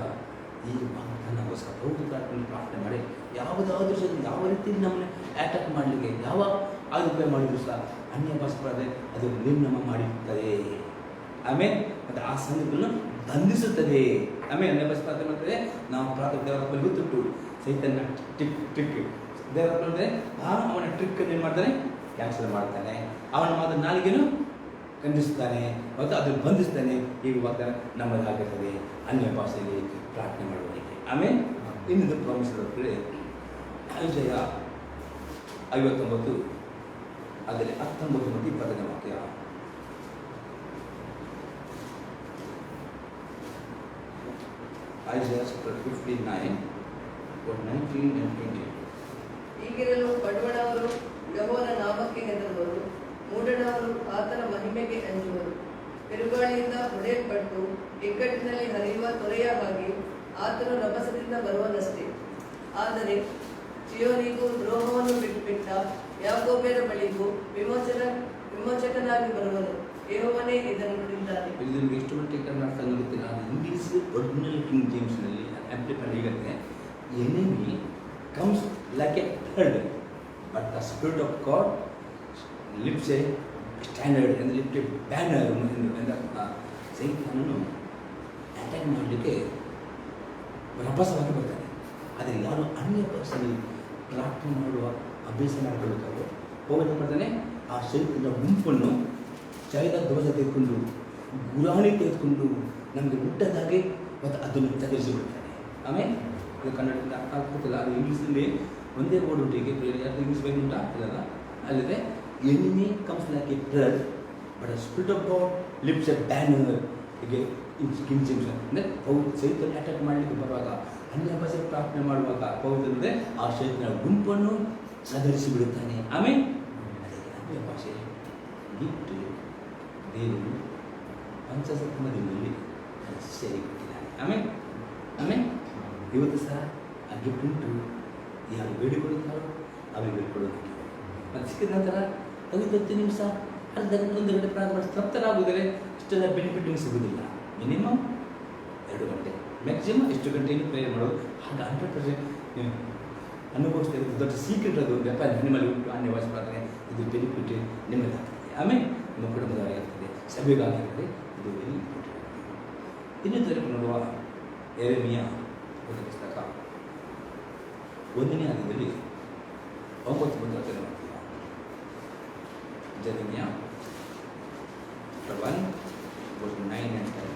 ಈ ವಾಗ್ದಾನಗೋಸ್ಕರ ಪವಿತ್ರ ಪ್ರಾರ್ಥನೆ ಮಾಡಿ ಯಾವುದಾದ್ರೂ ಸಹ ಯಾವ ರೀತಿಯಲ್ಲಿ ನಮ್ಮನ್ನು ಅಟ್ಯಾಕ್ ಮಾಡಲಿಕ್ಕೆ ಯಾವ ಆಯುಧ ಮಾಡಿದ್ರು ಸಹ ಅನ್ಯ ಭಾಷೆ ಪ್ರಾರ್ಥನೆ ಅದು ನಿರ್ನಾಮ ಮಾಡಿರುತ್ತದೆ. ಆಮೇಲೆ ಮತ್ತು ಆ ಸಂಗತಿಗಳನ್ನು ಬಂಧಿಸುತ್ತದೆ. ಆಮೇಲೆ ಅನ್ಯ ಭಾಷೆ ಪ್ರಾರ್ಥನೆ ಮಾಡ್ತದೆ. ನಾವು ಪ್ರಾರ್ಥನೆ ದೇವರ ಗೊತ್ತುಂಟು ಸೈತನ್ನ ಟ್ರಿಕ್ ದೇವರ ಅಂದರೆ ಅವನ ಟ್ರಿಕ್ ಏನು ಮಾಡ್ತಾನೆ, ಕ್ಯಾನ್ಸಲ್ ಮಾಡ್ತಾನೆ. ಅವನ ಮಾತ್ರ ನಾಲಿಗೆನು ಖಂಡಿಸ್ತಾನೆ ಮತ್ತು ಅದನ್ನು ಬಂಧಿಸ್ತಾನೆ. ಈಗ ವಾಗ್ದಾನ ನಮ್ಮದಾಗಿರ್ತದೆ ಅನ್ಯ ಭಾಷೆಯಲ್ಲಿ ಪ್ರಾರ್ಥನೆ ಮಾಡುವವರಿಗೆ. ಆಮೇಲೆ ಇನ್ನೊಂದು ಪ್ರಾಮಿಸ್ ಕಡೆ ಐಜಯ 59 ಅದರಲ್ಲಿ 19 ಮತ್ತು 20ನೇ ವಾಕ್ಯ. ಐಜಯ 59 19 and 20. ಹೀಗಿರಲು ಬಡವನವರು ಯೆಹೋವನ ನಾಮಕ್ಕೆ ಹೆದರುವರು, ಮೂಢನವರು ಆತನ ಮಹಿಮೆಗೆ ಅಂಜುವರು. ಬಿರುಗಾಳಿಯಿಂದ ಹೊಡೆಯಲ್ಪಟ್ಟು ಇಕ್ಕಟ್ಟಿನಲ್ಲಿ ಹರಿಯುವ ತೊರೆಯ ಹಾಗೆ ಆತನು ರಭಸದಿಂದ ಬರುವನಷ್ಟೇ. ಆದರೆ ಚಿಯೋನಿಗೂ ದ್ರೋಹವನ್ನು ಬಿಟ್ಟ ಯಾಕೋಬ್ಯರ ಬಳಿಗೂ ವಿಮೋಚಕನಾಗಿ ಬರುವನು. ಯೆಹೋವನೇ ಇದನ್ನು ನುಡಿದಿದ್ದಾನೆ. ಇದು ನಿಮಗೆ ಎಷ್ಟು ಮಟ್ಟಿಗೆ ಅರ್ಥ ಆಗುತ್ತಿಲ್ಲ. ಇಂಗ್ಲೀಷ್ ಒರಿಜಿನಲ್ ಕಿಂಗ್ ಜೇಮ್ಸ್ನಲ್ಲಿ ಆಂಪ್ಲಿಫೈಡ್ ಹೇಳುತ್ತೆ, enemy comes like a flood, but the Spirit of God lifts a standard and lifts a banner. ಸೈತಾನನು ಅಟ್ಯಾಕ್ ಮಾಡಲಿಕ್ಕೆ ರಭಸವಾಗಿ ಬರ್ತಾನೆ. ಆದರೆ ಯಾರು ಅನ್ಯ ಭಾಷೆಯಲ್ಲಿ ಪ್ರಾರ್ಥನೆ ಮಾಡುವ ಅಭ್ಯಾಸ ಮಾಡಿಕೊಳ್ಳುತ್ತಾರೋ ಹೋಗಿ ಮಾಡ್ತಾನೆ, ಆ ಸೈತನ ಗುಂಪನ್ನು ಚೈದ ಧ್ವಜ ತೆಗೆದುಕೊಂಡು ಗುರಾಣಿ ತೆಗೆದುಕೊಂಡು ನಮಗೆ ಮುಟ್ಟದಾಗೆ ಮತ್ತು ಅದನ್ನು ತಗರಿಸಿಬಿಡ್ತಾನೆ. ಆಮೇಲೆ ಅದು ಕನ್ನಡದಿಂದ ಅರ್ಥ ಆಗ್ತಿಲ್ಲ. ಅದು ಇಂಗ್ಲೀಷಲ್ಲಿ ಒಂದೇ ವರ್ಡ್ ಉಂಟು. ಈಗ ಯಾರು ಇಂಗ್ಲೀಷ್ ಬೈಕ್ ಉಂಟಾ ಇಲ್ಲ. ಅಲ್ಲದೆ enemy comes like a flood, but the Spirit of God lifts a banner. ಹೀಗೆ ಕಿಂಗ್ ಜೇಮ್ಸ್ ಅಂದರೆ ಸೈತನ ಅಟ್ಯಾಕ್ ಮಾಡಲಿಕ್ಕೆ ಬರುವಾಗ ಅನ್ಯ ಭಾಷೆ ಪ್ರಾರ್ಥನೆ ಮಾಡುವಾಗ ಪೌತ್ರನೇ ಆ ಸೈತನ ಗುಂಪನ್ನು ಸದರಿಸಿ ಬಿಡುತ್ತಾನೆ. ಆಮೇಲೆ ಅದಕ್ಕೆ ಅನ್ಯ ಭಾಷೆ ಗಿಫ್ಟ್ ದೇವರು ಪಂಚಸತ್ಮದಲ್ಲಿ ಸೇರಿಬಿಟ್ಟಿದ್ದಾನೆ. ಆಮೇಲೆ ಇವತ್ತು ಸಹ ಆ ಗಿಫ್ಟ್ ಉಂಟು. ಯಾರು ಬೇಡಿಕೊಳ್ಳುತ್ತಾರೋ ಅವರಿಗೆ ಬೇಡಿಕೊಳ್ಳೋದು. ಮತ್ತು ಸಿಕ್ಕಿದ ನಂತರ 10 ನಿಮಿಷ ಅರ್ಧ ಗಂಟೆ 1 ಗಂಟೆ ಪ್ರಾರ್ಥನೆ ಮಾಡಿ ತೃಪ್ತರಾಗುವುದರೆ ಇಷ್ಟೆಲ್ಲ ಬೆನಿಫಿಟ್ ನಿಮಗೆ ಸಿಗುವುದಿಲ್ಲ. ಮಿನಿಮಮ್ 2 ಗಂಟೆ, ಮ್ಯಾಕ್ಸಿಮಮ್ ಎಷ್ಟು ಗಂಟೆಯನ್ನು ಪ್ರೇಯರ್ ಮಾಡೋದು. ಹಾಗೆ 100% ನೀವು ಅನುಭವಿಸ್ತಾ ಇರೋದು ದೊಡ್ಡ ಸೀಕ್ರೆಟ್. ಅದು ವ್ಯಾಪಾರ ನಿಮ್ಮಲ್ಲಿ ಉಂಟು ಅನ್ಯ ಭಾಷೆ ಪ್ರಾರ್ಥನೆ. ಇದು ಬೆನಿಫಿಟ್ ನಿಮ್ಮದಾಗ್ತದೆ. ಆಮೇಲೆ ನಿಮ್ಮ ಕುಟುಂಬದವರಾಗಿರ್ತದೆ, ಸಭೆಗಾಗಿರ್ತದೆ. ಇದು ವೆರಿ ಇಂಪಾರ್ಟೆಂಟ್. ಇನ್ನೊಂದು ನೋಡುವ ಯೆರೆಮೀಯ ಪುಸ್ತಕ 1ನೇ ಅಧ್ಯಾಯದಲ್ಲಿ 9 ಮಾಡ್ತೀವಿ. ಜೆರೆಮೀಯ 1:9 and 10.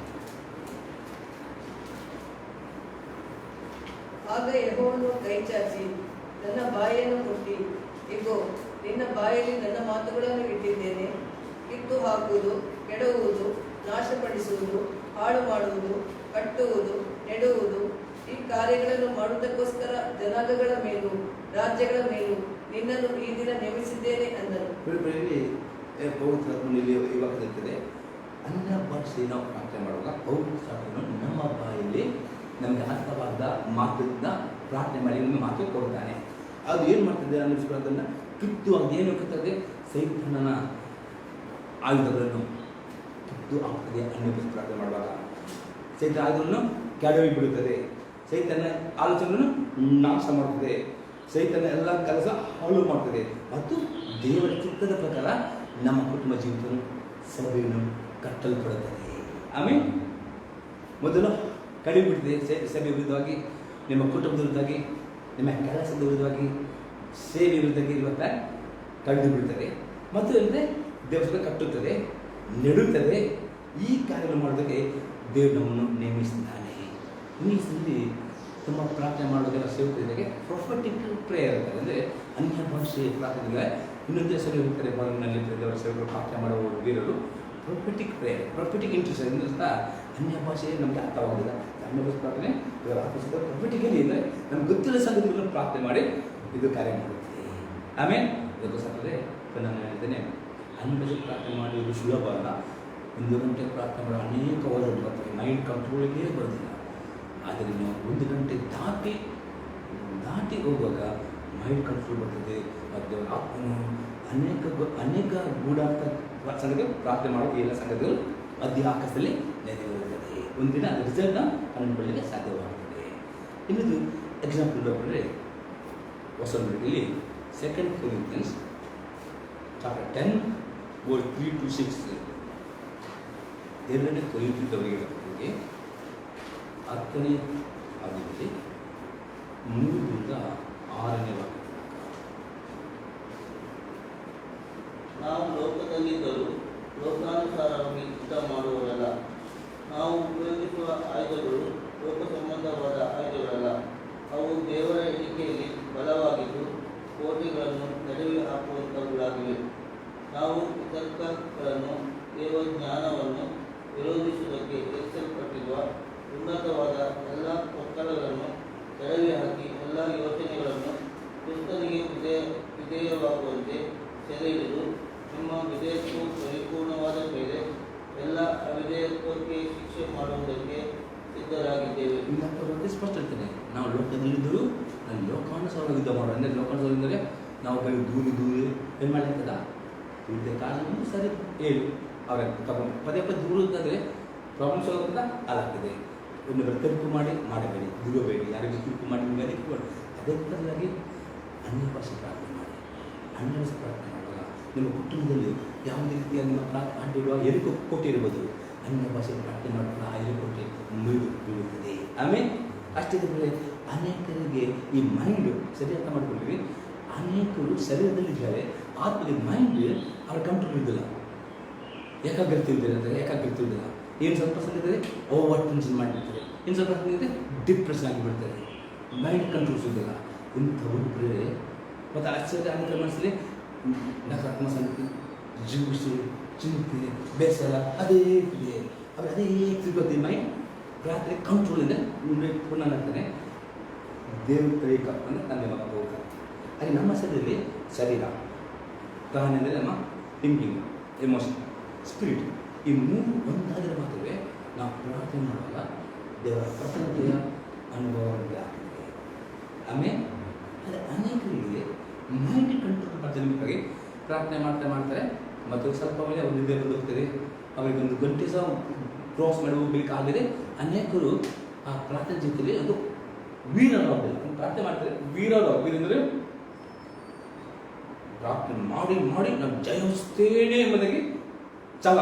ಆಗ ಯೆಹೋವನು ಕೈ ಚಾಚಿ ನನ್ನ ಬಾಯನ್ನು ಮುಟ್ಟಿ, ಇಗೋ ನಿನ್ನ ಬಾಯಲ್ಲಿ ನನ್ನ ಮಾತುಗಳನ್ನು ಇಟ್ಟಿದ್ದೇನೆ. ಕಿತ್ತು ಹಾಕುವುದು, ಕೆಡವುವುದು, ನಾಶಪಡಿಸುವುದು, ಹಾಳು ಮಾಡುವುದು, ಕಟ್ಟುವುದು, ನೆಡುವುದು, ಈ ಕಾರ್ಯಗಳನ್ನು ಮಾಡುವುದಕ್ಕೋಸ್ಕರ ಜನಾಂಗಗಳ ಮೇಲೂ ರಾಜ್ಯಗಳ ಮೇಲೂ ನಿನ್ನನ್ನು ಈ ದಿನ ನೇಮಿಸಿದ್ದೇನೆ ಅಂದನು. ಪವಿತ್ರಾತ್ಮನಲ್ಲಿ ಇವಾಗ ಇರ್ತದೆ. ಅನ್ಯ ಭಾಷೆ ನಾವು ಪ್ರಾರ್ಥನೆ ಮಾಡುವಾಗ ಪವಿತ್ರಾತ್ಮನು ನಮ್ಮ ಬಾಯಲ್ಲಿ ನಮಗೆ ಅರ್ಥವಾದ ಮಾತನ್ನ ಪ್ರಾರ್ಥನೆ ಮಾಡಿ ನಮಗೆ ಮಾತು ಕೊಡ್ತಾನೆ. ಅದು ಏನು ಮಾಡ್ತದೆ ಅನ್ನಿಸ್ಕೊಳ್ಳೋದನ್ನು ಕಿತ್ತು ಅದೇನು ಕಿತ್ತದೆ, ಸೈತನನ ಆಯುಧಗಳನ್ನು ಕಿತ್ತು ಆಗ್ತದೆ. ಅನ್ಯ ಭಾಷೆ ಪ್ರಾರ್ಥನೆ ಮಾಡುವಾಗ ಸೈತನ ಆಯುಧಗಳನ್ನು ಕೆಡವಿ ಬಿಡುತ್ತದೆ. ಸೈತನ ಆಲೋಚನೆಯನ್ನು ನಾಶ ಮಾಡುತ್ತದೆ. ಸೈತನ ಎಲ್ಲ ಕೆಲಸ ಹಾಳು ಮಾಡ್ತದೆ. ಮತ್ತು ದೇವರ ಚಿತ್ತದ ಪ್ರಕಾರ ನಮ್ಮ ಕುಟುಂಬ ಜೀವಿತ ಸಭೆಯನ್ನು ಕಟ್ಟಲ್ಪಡುತ್ತದೆ. ಆಮೇಲೆ ಮೊದಲು ಕಡಿಬಿಡ್ತದೆ ಸಭೆ ವಿರುದ್ಧವಾಗಿ, ನಿಮ್ಮ ಕುಟುಂಬದ ವಿರುದ್ಧವಾಗಿ, ನಿಮ್ಮ ಕೆಲಸದ ವಿರುದ್ಧವಾಗಿ, ಸೇವೆ ವಿರುದ್ಧವಾಗಿ ಇವತ್ತ ಕಡಿದು ಬಿಡ್ತದೆ. ಮತ್ತು ಅಂದರೆ ದೇವಸ್ಥಾನ ಕಟ್ಟುತ್ತದೆ, ನೆಡುತ್ತದೆ. ಈ ಕಾರ್ಯಗಳು ಮಾಡೋದಕ್ಕೆ ದೇವರು ನಮ್ಮನ್ನು ನೇಮಿಸಿದ್ದಾನೆ. ಇಂಗ್ಲೀಷಲ್ಲಿ ತುಂಬ ಪ್ರಾರ್ಥನೆ ಮಾಡೋದೆಲ್ಲ ಸೇವಕರಿಗೆ ಪ್ರೊಫೆಟಿಕ್ ಪ್ರೇಯರ್ ಇರ್ತಾರೆ. ಅಂದರೆ ಅನ್ಯ ಭಾಷೆ ಪ್ರಾರ್ಥನೆಗೆ ಇನ್ನೊಂದು ಹೆಸರು ಇರ್ತಾರೆ. ಬಾಗಿಲಿನಲ್ಲಿ ದೇವರ ಸೇವಕರು ಪ್ರಾರ್ಥನೆ ಮಾಡುವ ವೀರರು ಪ್ರೊಫೆಟಿಕ್ ಪ್ರೇಯರ್, ಪ್ರೊಫೆಟಿಕ್ ಇಂಟ್ರೆಸ್ಟ್ ಸಹ ಅನ್ಯ ಭಾಷೆ ನಮಗೆ ಅರ್ಥವಾಗುವುದಿಲ್ಲ. ಅನ್ಯ ಭಾಷೆ ಪ್ರಾರ್ಥನೆ ಪ್ರೊಫೆಟಿಕಲಿ ಅಂದರೆ ನಮ್ಗೆ ಗೊತ್ತಿಲ್ಲ ಸಂಗತಿಗಳನ್ನು ಪ್ರಾರ್ಥನೆ ಮಾಡಿ ಇದು ಕಾರ್ಯ ಮಾಡುತ್ತೆ. ಆಮೇಲೆ ಇದಕ್ಕೋಸ್ಕರ ನಾನು ಹೇಳ್ತೇನೆ, ಅನ್ಯ ಭಾಷೆ ಪ್ರಾರ್ಥನೆ ಮಾಡುವುದು ಸುಲಭ ಅಲ್ಲ. 1 ಗಂಟೆ ಪ್ರಾರ್ಥನೆ ಮಾಡೋ ಅನೇಕ ವರ್ಡ್ ಬರ್ತವೆ, ಮೈಂಡ್ ಕಂಟ್ರೋಲಿಗೆ ಬರೋದಿಲ್ಲ. ಆದರೆ ನಾವು 1 ಗಂಟೆ ದಾಟಿ ಹೋಗುವಾಗ ಮೈಂಡ್ ಕಂಟ್ರೋಲ್ ಬರ್ತದೆ. ಮತ್ತು ಆತ್ಮನು ಅನೇಕ ಗೂಢಾರ್ಥ ಸಂಗತಿಗಳು ಪ್ರಾರ್ಥನೆ ಮಾಡೋ ಎಲ್ಲ ಸಂಗತಿಗಳು ಆಕಾಶದಲ್ಲಿ ನೆರವೇರುತ್ತದೆ. ಒಂದಿನ ಅದು ರಿಸಲ್ಟ್ನ ಕಂಡುಕೊಳ್ಳಲಿಕ್ಕೆ ಸಾಧ್ಯವಾಗುತ್ತದೆ. ಇನ್ನೊಂದು ಎಕ್ಸಾಂಪಲ್ ತಗೊಂಡ್ರೆ ಹೊಸ ನುಡಿಯಲ್ಲಿ 2 Corinthians chapter 10 verse 3 to 6. 2 ಕೊರಿಂಥದವರಿಗೆ 10ನೇ ಅಧ್ಯಾಯದಲ್ಲಿ 3ರಿಂದ 6ನೇ ವಾಕ್ಯ. ನಾವು ಲೋಕದಲ್ಲಿದ್ದರೂ ಲೋಕಾನುಸಾರವಾಗಿ ಯುದ್ಧ ಮಾಡುವವರಲ್ಲ. ನಾವು ಉಪಯೋಗಿಸುವ ಆಯುಧಗಳು ಲೋಕ ಸಂಬಂಧವಾದ ಆಯುಧಗಳಲ್ಲ. ಅವು ದೇವರ ಎಣಿಕೆಯಲ್ಲಿ ಬಲವಾಗಿದ್ದು ಕೋಟೆಗಳನ್ನು ನಡುವೆ ಹಾಕುವಂಥವುಗಳಾಗಿವೆ. ನಾವು ವಿತರ್ಕಗಳನ್ನು ದೇವಜ್ಞಾನವನ್ನು ವಿರೋಧಿಸುವುದಕ್ಕೆ ಎಚ್ಚರಿಸಲ್ಪಟ್ಟಿರುವ ಉನ್ನತವಾದ ಎಲ್ಲ ಒತ್ತಡಗಳನ್ನು ಕೆಳಗೆ ಹಾಕಿ ಎಲ್ಲ ಯೋಚನೆಗಳನ್ನು ಕ್ರಿಸ್ತನಿಗೆ ವಿಧೇಯವಾಗುವಂತೆ ಸೆರೆ ಹಿಡಿದು ನಿಮ್ಮ ವಿಧೇಯತ್ವವು ಪರಿಪೂರ್ಣವಾದ ಮೇಲೆ ಎಲ್ಲ ಅವಿಧೇಯತ್ವಕ್ಕೆ ಶಿಕ್ಷೆ ಮಾಡುವುದಕ್ಕೆ ಸಿದ್ಧರಾಗಿದ್ದೇವೆ. ಸ್ಪಷ್ಟ ಇರ್ತದೆ. ನಾವು ಲೋಕದಲ್ಲಿದ್ದರೂ ನಾನು ಲೋಕಾನುಸಾರ ಯುದ್ಧ ಮಾಡೋದು ಅಂದರೆ ಲೋಕಾನುಸಾರ ಅಂದರೆ ನಾವು ಬರೀ ದೂರಿ ಏನು ಮಾಡಲಿಕ್ಕದ ಯುದ್ಧ ಕಾರಣವನ್ನು ಸರಿ ಹೇಳಿ ಅವರ ಪದೇ ದೂರ ಅಂತಂದರೆ ಪ್ರಾಬ್ಲಮ್ ಸಾಲ್ವ್ ಅಂತ ಅದಾಗ್ತದೆ. ಇನ್ನೊಬ್ಬರು ತಪ್ಪು ಮಾಡಬೇಡಿ, ದೂರಬೇಡಿ, ಯಾರಿಗೂ ತಪ್ಪು ಮಾಡಿ ನಿಮಗೆ ಅದೇ ಬದಲಾಗಿ ಅನ್ಯ ಭಾಷೆ ಪ್ರಾರ್ಥನೆ ಮಾಡಿ. ಅನ್ಯ ಭಾಷೆ ಪ್ರಾರ್ಥನೆ ಮಾಡುವಾಗ ನಿಮ್ಮ ಕುಟುಂಬದಲ್ಲಿ ಯಾವುದೇ ರೀತಿಯ ನಿಮ್ಮ ಅಡ್ಡಿಡುವ ಎರಿಕೆ ಕೊಟ್ಟಿರ್ಬೋದು. ಅನ್ಯ ಭಾಷೆ ಪ್ರಾರ್ಥನೆ ಮಾಡುವಾಗ ಆ ಎರಿಕೋಟೆ ಮುರಿದು ಬೀಳುತ್ತದೆ. ಆಮೇಲೆ ಅಷ್ಟೇ ಅನೇಕರಿಗೆ ಈ ಮೈಂಡ್ ಸರಿ ಅರ್ಥ ಮಾಡ್ಕೊಂಡಿವಿ. ಅನೇಕರು ಶರೀರದಲ್ಲಿದ್ದಾರೆ, ಆತ್ಮದ ಮೈಂಡ್ ಅವ್ರ ಕಂಟ್ರೋಲ್ ಇದ್ದಿಲ್ಲ, ಏಕಾಗ್ರತೆ ಇದ್ದಿಲ್ಲ. ಏನು ಸ್ವಲ್ಪ ಸಂಗತಿದೆ ಓವರ್ ಟೆನ್ಷನ್ ಮಾಡಿಬಿಡ್ತಾರೆ, ಇನ್ನು ಸ್ವಲ್ಪ ಸಂಗತಿದೆ ಡಿಪ್ರೆಷನ್ ಆಗಿಬಿಡ್ತಾರೆ, ಮೈಂಡ್ ಕಂಟ್ರೋಲ್ಸ್ ಇದ್ದಿಲ್ಲ. ಇಂಥವ್ರು ಬೇರೆ ಮತ್ತು ಆಶ್ಚರ್ಯ ಅನೇಕ ಮನಸ್ಸಲ್ಲಿ ನಕಾರಾತ್ಮಕ ಸಂಗತಿ, ಜಿಗುಪ್ಸೆ, ಚಿಂತೆ, ಬೇಸರ ಅದೇ ಇದೆ. ಅವ್ರು ಅದೇ ತಿರುಗುತ್ತೆ. ಮೈಂಡ್ ರಾತ್ರಿ ಕಂಟ್ರೋಲಿಂದ ಪುನಃ ದೇವ್ರ ತೈಕ ಅಂದರೆ ತಂದೆ ಮಗ ಹೋಗ್ತಾರೆ. ಹಾಗೆ ನಮ್ಮ ಶರೀರ ಪ್ರಾಣ ಅಂದರೆ ನಮ್ಮ ಥಿಂಕಿಂಗ್, ಎಮೋಷನ್, ಸ್ಪಿರಿಟ್, ಈ 3 ಒಂದಾದರೆ ಮಾತ್ರವೇ ನಾವು ಪ್ರಾರ್ಥನೆ ಮಾಡುವಾಗ ದೇವರ ಪ್ರಸನ್ನತೆಯ ಅನುಭವ ಆಗ್ತದೆ. ಆಮೇಲೆ ಅದೇ ಅನೇಕರಿಗೆ ಮೈಂಡ್ ಕಂಟ್ರೋಲ್ ಪ್ರಾರ್ಥನೆಗಾಗಿ ಪ್ರಾರ್ಥನೆ ಮಾಡ್ತಾರೆ ಮತ್ತು ಸ್ವಲ್ಪ ಮೇಲೆ ಅವ್ರ ನಿದ್ದೆ ಬಂದೋಗ್ತದೆ. ಅವರಿಗೆ 1 ಗಂಟೆ ಸಹ ಕ್ರಾಸ್ ಮಾಡಿ ಹೋಗ್ಬೇಕಾಗಿದೆ. ಅನೇಕರು ಆ ಪ್ರಾರ್ಥನೆ ಜೊತೆಯಲ್ಲಿ ಅದು ವೀರರಾಗಲಿಲ್ಲ. ಪ್ರಾರ್ಥನೆ ಮಾಡ್ತಾರೆ, ವೀರಂದರೆ ಪ್ರಾರ್ಥನೆ ಮಾಡಿ ನಾವು ಜಯಿಸ್ತೇನೆ ಎಂಬುದಾಗಿ ಛಲ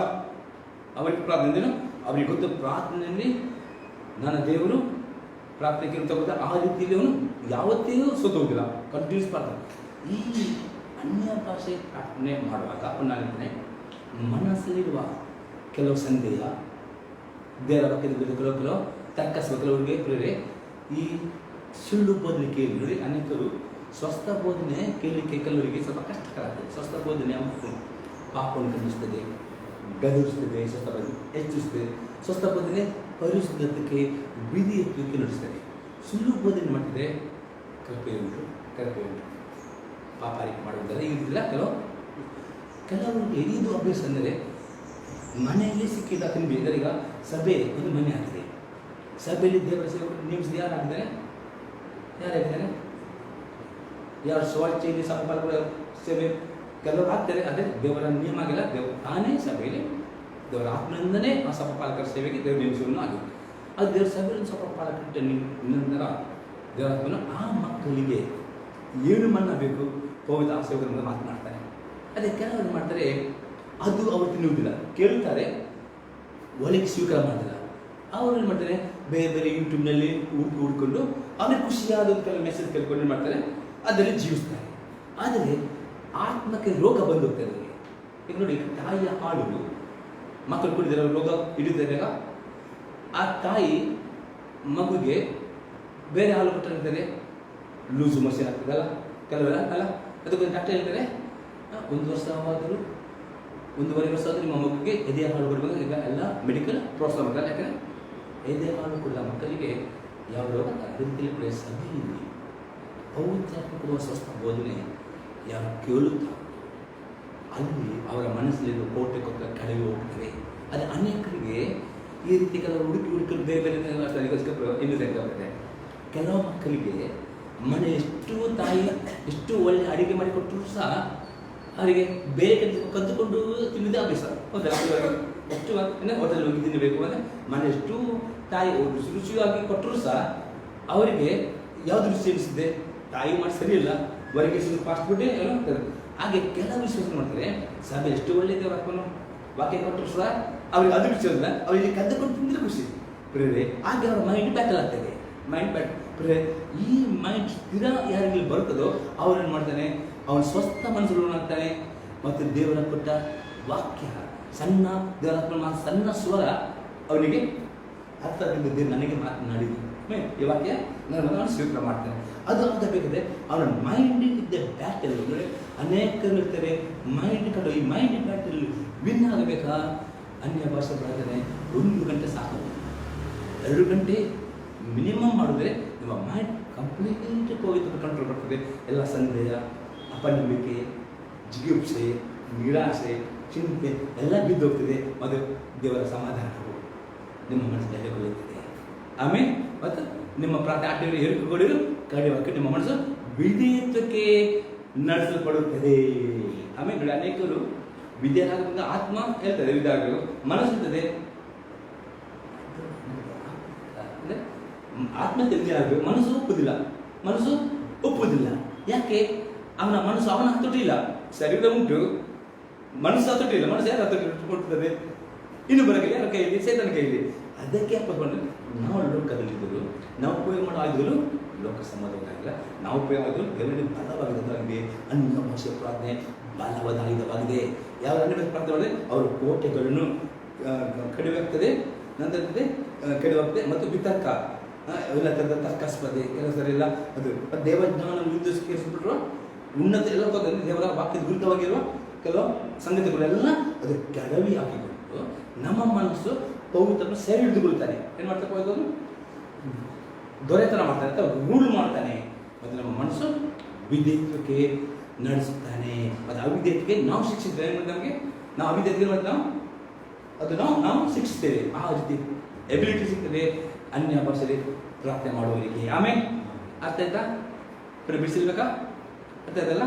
ಅವರಿಗೆ ಪ್ರಾರ್ಥನೆ. ಅವರಿಗೆ ಗೊತ್ತು ಪ್ರಾರ್ಥನೆಯಲ್ಲಿ ನನ್ನ ದೇವರು ಪ್ರಾರ್ಥನೆ ಕೇಳ್ತಾ ಆ ರೀತಿಯಲ್ಲಿ ಅವನು ಯಾವತ್ತೂ ಸೋತೋಗಿಲ್ಲ, ಕಂಟಿನ್ಯೂಸ್ ಪ್ರಾರ್ಥನೆ. ಈ ಅನ್ಯ ಭಾಷೆ ಪ್ರಾರ್ಥನೆ ಮಾಡುವಾಗ ನಾನು ಮನಸ್ಸಲ್ಲಿರುವ ಕೆಲವು ಸಂದೇಹ, ದೇವರ ಬಗ್ಗೆ ಕೆಲವು ತರ್ಕಸುವ ಕೆಲವರಿಗೆ ಈ ಸುಳ್ಳು ಬೋಧನೆ ಕೇಳಿ ಅನೇಕರು ಸ್ವಸ್ಥ ಬೋಧನೆ ಕೇಳಲಿಕ್ಕೆ ಕೆಲವರಿಗೆ ಸ್ವಲ್ಪ ಕಷ್ಟಕರ ಆಗ್ತದೆ. ಸ್ವಸ್ಥ ಬೋಧನೆ ಪಾಪವನ್ನು ಖಂಡಿಸ್ತದೆ, ಗದರಿಸ್ತದೆ, ಸ್ವಸ್ಥ ಬೋಧನೆ ಹೆಚ್ಚಿಸ್ತದೆ. ಸ್ವಸ್ಥ ಬೋಧನೆ ಪರಿಶುದ್ಧತೆಗೆ ವಿಧಿ ಎತ್ತಲಿಕ್ಕೆ ನಡೆಸ್ತದೆ. ಸುಳ್ಳು ಬೋಧನೆ ಮಾಡಿದರೆ ಕೃಪೆ ಉಂಟು ಪಾಪಾರಿಕೆ ಮಾಡುವುದಲ್ಲ ಇರುವುದಿಲ್ಲ. ಕೆಲವರಿಗೆ ಇದು ಅಭ್ಯಾಸ ಅಂದರೆ ಮನೆಯಲ್ಲಿ ಸಿಕ್ಕಿದ ತಿಂಡಿ. ಇದರೀಗ ಸಭೆ ಒಂದು ಮನೆ ಆಗಿದೆ. ಸಭೆಯಲ್ಲಿ ದೇವರ ಸೇವೆ ನೇಮಿಸಿದ ಯಾರಾಗಿದ್ದಾರೆ? ಯಾರು ಸ್ವಚ್ಛೆಯಲ್ಲಿ ಸಮಪಾಲಕರ ಸೇವೆ ಕೆಲವರು ಆಗ್ತಾರೆ. ಅದೇ ದೇವರ ನಿಯಮ ಆಗಿಲ್ಲ. ದೇವರು ತಾನೇ ಸಭೆಯಲ್ಲಿ ದೇವರ ಆತ್ಮನಿಂದನೇ ಆ ಸಮಪಾಲಕರ ಸೇವೆಗೆ ದೇವರ ನೇಮಿಸುವನ್ನು ಆಗಿದೆ. ಅದು ದೇವರ ಸಭೆಯಲ್ಲಿ ಸಮಪಾಲಕರ ನಂತರ ದೇವರ ಆ ಮಕ್ಕಳಿಗೆ ಏನು ಮಾಡಬೇಕು ಹೋದ ಆ ಸೇವೆಗಳನ್ನು ಮಾತನಾಡ್ತಾರೆ. ಅದೇ ಕೆಲವರು ಮಾಡ್ತಾರೆ, ಅದು ಅವರು ತಿನ್ನುವುದಿಲ್ಲ, ಕೇಳ್ತಾರೆ, ಒಳಗೆ ಸ್ವೀಕಾರ ಮಾಡ್ತಾರೆ. ಅವರು ಏನು ಮಾಡ್ತಾರೆ, ಬೇರೆ ಯೂಟ್ಯೂಬ್ನಲ್ಲಿ ಹುಡ್ಕೊಂಡು ಅವ್ರಿಗೆ ಖುಷಿಯಾದ ಕೆಲವು ಮೆಸೇಜ್ ಕೇಳ್ಕೊಂಡು ಏನು ಮಾಡ್ತಾರೆ, ಅದರಲ್ಲಿ ಜೀವಿಸ್ತಾರೆ. ಆದರೆ ಆತ್ಮಕ್ಕೆ ರೋಗ ಬಂದು ಹೋಗ್ತಾರೆ ಅವರಿಗೆ. ಈಗ ನೋಡಿ, ತಾಯಿಯ ಹಾಳು ಮಕ್ಕಳು ಕುಡಿದರೆ ರೋಗ ಹಿಡಿದಾಗ ಆ ತಾಯಿ ಮಗುಗೆ ಬೇರೆ ಹಾಲು ಕೊಟ್ಟಿರ್ತಾರೆ, ಲೂಸು ಮೋಷನ್ ಆಗ್ತದಲ್ಲ ಕೆಲವೆಲ್ಲ ಅಲ್ಲ. ಅದಕ್ಕೊಂದು ಡಾಕ್ಟರ್ ಹೇಳ್ತಾರೆ, 1 ವರ್ಷವಾದರೂ 1.5 ವರ್ಷ ಆದರೂ ನಿಮ್ಮ ಮಗುಗೆ ಎದೆ ಹಾಲು ಕೊಡಬೇಕು. ಈಗ ಎಲ್ಲ ಮೆಡಿಕಲ್ ಪ್ರೋತ್ಸಾಹ ಮಾಡ್ತಾರೆ. ಯಾಕಂದರೆ ಎದೆ ಹಾಲು ಕೊಡುವ ಮಕ್ಕಳಿಗೆ ಯಾವ ರೋಗ ಅದೇ ರೀತಿಯಲ್ಲಿ ಕೂಡ ಸಭೆಯಲ್ಲಿ ಪವಿತ್ರಾತ್ಮ ಕೊಡುವ ಸ್ವಸ್ಥ ಬೋಧನೆ ಯಾರು ಕೇಳುತ್ತಾ ಅಲ್ಲಿ ಅವರ ಮನಸ್ಸಲ್ಲಿರುವ ಕೋಟೆ ಕೊಟ್ಟ ಕಳೆದು ಹೋಗ್ತದೆ. ಅದು ಅನೇಕರಿಗೆ ಈ ರೀತಿ ಕೆಲವರು ಹುಡುಕಲು ಬೇರೆ ಬೇರೆ ಇನ್ನೂ ತೆಗೆದುಕೊಳ್ಳುತ್ತೆ. ಕೆಲವು ಮಕ್ಕಳಿಗೆ ಮನೆ ಎಷ್ಟು ಒಳ್ಳೆ ಅಡಿಗೆ ಮಾಡಿಕೊಟ್ಟರು ಸಹ ಅವರಿಗೆ ಬೇರೆ ಕದ್ದುಕೊಂಡು ತಿನ್ನೋದೇ ಅಭ್ಯಾಸ. ಹೌದಾ? ಎಷ್ಟು ಹೋಟೆಲ್ ಹೋಗಿ ತಿನ್ನಬೇಕು ಅಂದರೆ ಮನೆ ಎಷ್ಟು ತಾಯಿ ರುಚಿಯಾಗಿ ಕೊಟ್ಟರು ಸಹ ಅವರಿಗೆ ಯಾವುದು ರುಚಿ ಅನಿಸಿದೆ, ತಾಯಿ ಮಾಡಿ ಸರಿಯಿಲ್ಲ, ಹೊರಗೆ ಫಾಸ್ಟ್ ಫುಡ್ ಏನೋ ಆಗ್ತದೆ. ಹಾಗೆ ಕೆಲವು ವಿಶ್ವಾಸ ಮಾಡ್ತಾರೆ, ಸಭೆ ಎಷ್ಟು ಒಳ್ಳೆಯದೇ ವಾಕ್ಯ ಕೊಟ್ಟರು ಸಹ ಅವ್ರಿಗೆ ಅದು ರುಚಿ ಅಲ್ಲ, ಅವರಿಗೆ ಕದ್ದುಕೊಂಡು ತಿಂದರೆ ಖುಷಿ ಪ್ರೇರೆ. ಹಾಗೆ ಅವರ ಮೈಂಡ್ ಬ್ಯಾಟಲ್ ಆಗ್ತದೆ. ಮೈಂಡ್ ಬ್ಯಾಟ್ ಪ್ರೇರೆ. ಈ ಮೈಂಡ್ ಸ್ಥಿರ ಯಾರಿಗೆ ಬರ್ತದೋ ಅವ್ರೇನು ಮಾಡ್ತಾನೆ, ಅವನು ಸ್ವಸ್ಥ ಮನಸ್ಸುಗಳಾಗ್ತಾನೆ. ಮತ್ತು ದೇವರ ಕೊಟ್ಟ ವಾಕ್ಯ ಸಣ್ಣ ದೇವರ ಸಣ್ಣ ಸ್ವರ ಅವನಿಗೆ ಅರ್ಥದಿಂದ ದೇವರು ನನಗೆ ಮಾತನಾಡಿದ್ದು ಈ ವಾಕ್ಯ ನಾನು ಸ್ವೀಕಾರ ಮಾಡ್ತೇನೆ. ಅದು ಆಗಬೇಕಾದ್ರೆ ಅವನ ಮೈಂಡ್ ಇದ್ದ ಬ್ಯಾಟಲ್ ಅಂದರೆ ಅನೇಕರು ಇರ್ತಾರೆ ಮೈಂಡ್ ಕಡೆ. ಈ ಮೈಂಡ್ ಬ್ಯಾಟಲ್ ವಿನ್ ಆಗಬೇಕಾ ಅನ್ಯ ಭಾಷೆ ಪ್ರಾರ್ಥನೆ 1 ಗಂಟೆ ಸಾಕು, 2 ಗಂಟೆ ಮಿನಿಮಮ್ ಮಾಡಿದ್ರೆ ನಿಮ್ಮ ಮೈಂಡ್ ಕಂಪ್ಲೀಟ್ ಪವಿತ್ರ ಕಂಟ್ರೋಲ್ ಬರ್ತದೆ. ಎಲ್ಲ ಸಂದೇಹ, ಅಪನಂಬಿಕೆ, ಜಿಗುಪ್ಸೆ, ನಿರಾಸೆ, ಚಿಂತೆ ಎಲ್ಲ ಬಿದ್ದೋಗ್ತದೆ. ಮತ್ತು ದೇವರ ಸಮಾಧಾನವು ನಿಮ್ಮ ಮನಸ್ಸಿನಲ್ಲಿ ಕೊಡುತ್ತದೆ. ಆಮೇಲೆ ಮತ್ತು ನಿಮ್ಮ ಪ್ರಾರ್ಥನೆ ಹೇರಿಕೊಳ್ಳಿರು ಕಡಿವಾಕ್ಕೆ ನಿಮ್ಮ ಮನಸ್ಸು ವಿಧೇಯತ್ವಕ್ಕೆ ನಡೆಸಲ್ಪಡುತ್ತದೆ. ಆಮೇಲೆ ಅನೇಕರು ವಿದ್ಯಾರ್ಥಿ ಆತ್ಮ ಹೇಳ್ತಾರೆ, ವಿದ್ಯಾರ್ಥಿಗಳು ಮನಸ್ಸಿರ್ತದೆ, ಆತ್ಮ ತಿಳಿದೇ ಆಗಬೇಕು, ಮನಸ್ಸು ಒಪ್ಪುದಿಲ್ಲ. ಯಾಕೆ? ಅವನ ಮನಸ್ಸು ಅವನ ಹತೋಟಿಲ್ಲ. ಶರೀರ ಉಂಟು, ಮನಸ್ಸು ಹತೋಟಿಲ್ಲ. ಮನಸ್ಸು ಯಾರು ಹತೋಟಿ ಕೊಡ್ತದೆ? ಇನ್ನೊಬ್ಬರ ಕೈಲಿ, ಯಾರ ಕೈಯಲ್ಲಿ? ಸೈತನ ಕೈಯಲ್ಲಿ. ಅದಕ್ಕೆ ಅಪ್ಪಕೊಂಡು ನಾವು ಲೋಕದಲ್ಲಿದ್ದರು, ನಾವು ಉಪಯೋಗ ಮಾಡೋ ಆಯುಧಗಳು ಲೋಕ ಸಂಬಂಧವಾಗಿಲ್ಲ. ನಾವು ಉಪಯೋಗ ಮಾಡೋದು ದೇವರಿಗೆ ಬಲವಾಗಿದೆ. ಅನ್ಯ ಭಾಷೆ ಪ್ರಾರ್ಥನೆ ಬಲವಾದ ಆಯುಧವಾಗಿದೆ. ಯಾವ ಅನ್ಯ ಭಾಷೆ ಪ್ರಾರ್ಥನೆ ಮಾಡಿದ್ರೆ ಅವರ ಕೋಟೆಗಳನ್ನು ಕಡಿವಾಗ್ತದೆ, ನಂತರ ಕಡಿವಾಗ್ತದೆ. ಮತ್ತು ವಿತರ್ಕ ಎಲ್ಲ ಥರದ ತರ್ಕಸ್ಪರ್ಧೆ ಕೆಲವು ಸರಿ ಇಲ್ಲ. ಅದು ದೇವಜ್ಞಾನ ಯುದ್ಧಿಸ್ಬಿಟ್ರು ಉನ್ನತ ಎಲ್ಲ ಹೋದಂದ್ರೆ ದೇವರ ವಾಕ್ಯದ ವಿರುದ್ಧವಾಗಿರುವ ಕೆಲವು ಸಂಗತಿಗಳೆಲ್ಲ ಅದು ಕೆಡವಿ ಹಾಕಿಕೊಂಡು ನಮ್ಮ ಮನಸ್ಸು ಪವಿತ್ರನ್ನು ಸರಿ ಹಿಡಿದುಕೊಳ್ತಾನೆ. ಏನು ಮಾಡ್ತಾ ಹೋಗೋದು? ದೊರೆತನ ಮಾಡ್ತಾನೆ ಅಂತ ರೂಲ್ ಮಾಡ್ತಾನೆ. ಮತ್ತು ನಮ್ಮ ಮನಸ್ಸು ವಿಧೇಯತ್ವಕ್ಕೆ ನಡೆಸುತ್ತಾನೆ. ಮತ್ತು ಅವಿಧೇಯತ್ವಕ್ಕೆ ನಾವು ಶಿಕ್ಷಿಸ್ತೇವೆ. ನಮಗೆ ನಾವು ಅವಿಧೇಯತ್ವಕ್ಕೆ ಮತ್ತು ನಾವು ಶಿಕ್ಷಿಸ್ತೇವೆ. ಆ ರೀತಿ ಎಬಿಲಿಟಿ ಸಿಗ್ತದೆ ಅನ್ಯ ಭಾಷೆಯಲ್ಲಿ ಪ್ರಾರ್ಥನೆ ಮಾಡುವವರಿಗೆ. ಆಮೇಲೆ ಅರ್ಥ ಆಯ್ತಾ? ಬಿಡಿಸಿರ್ಬೇಕಾ? ಅರ್ಥ ಆಯ್ತಲ್ಲ?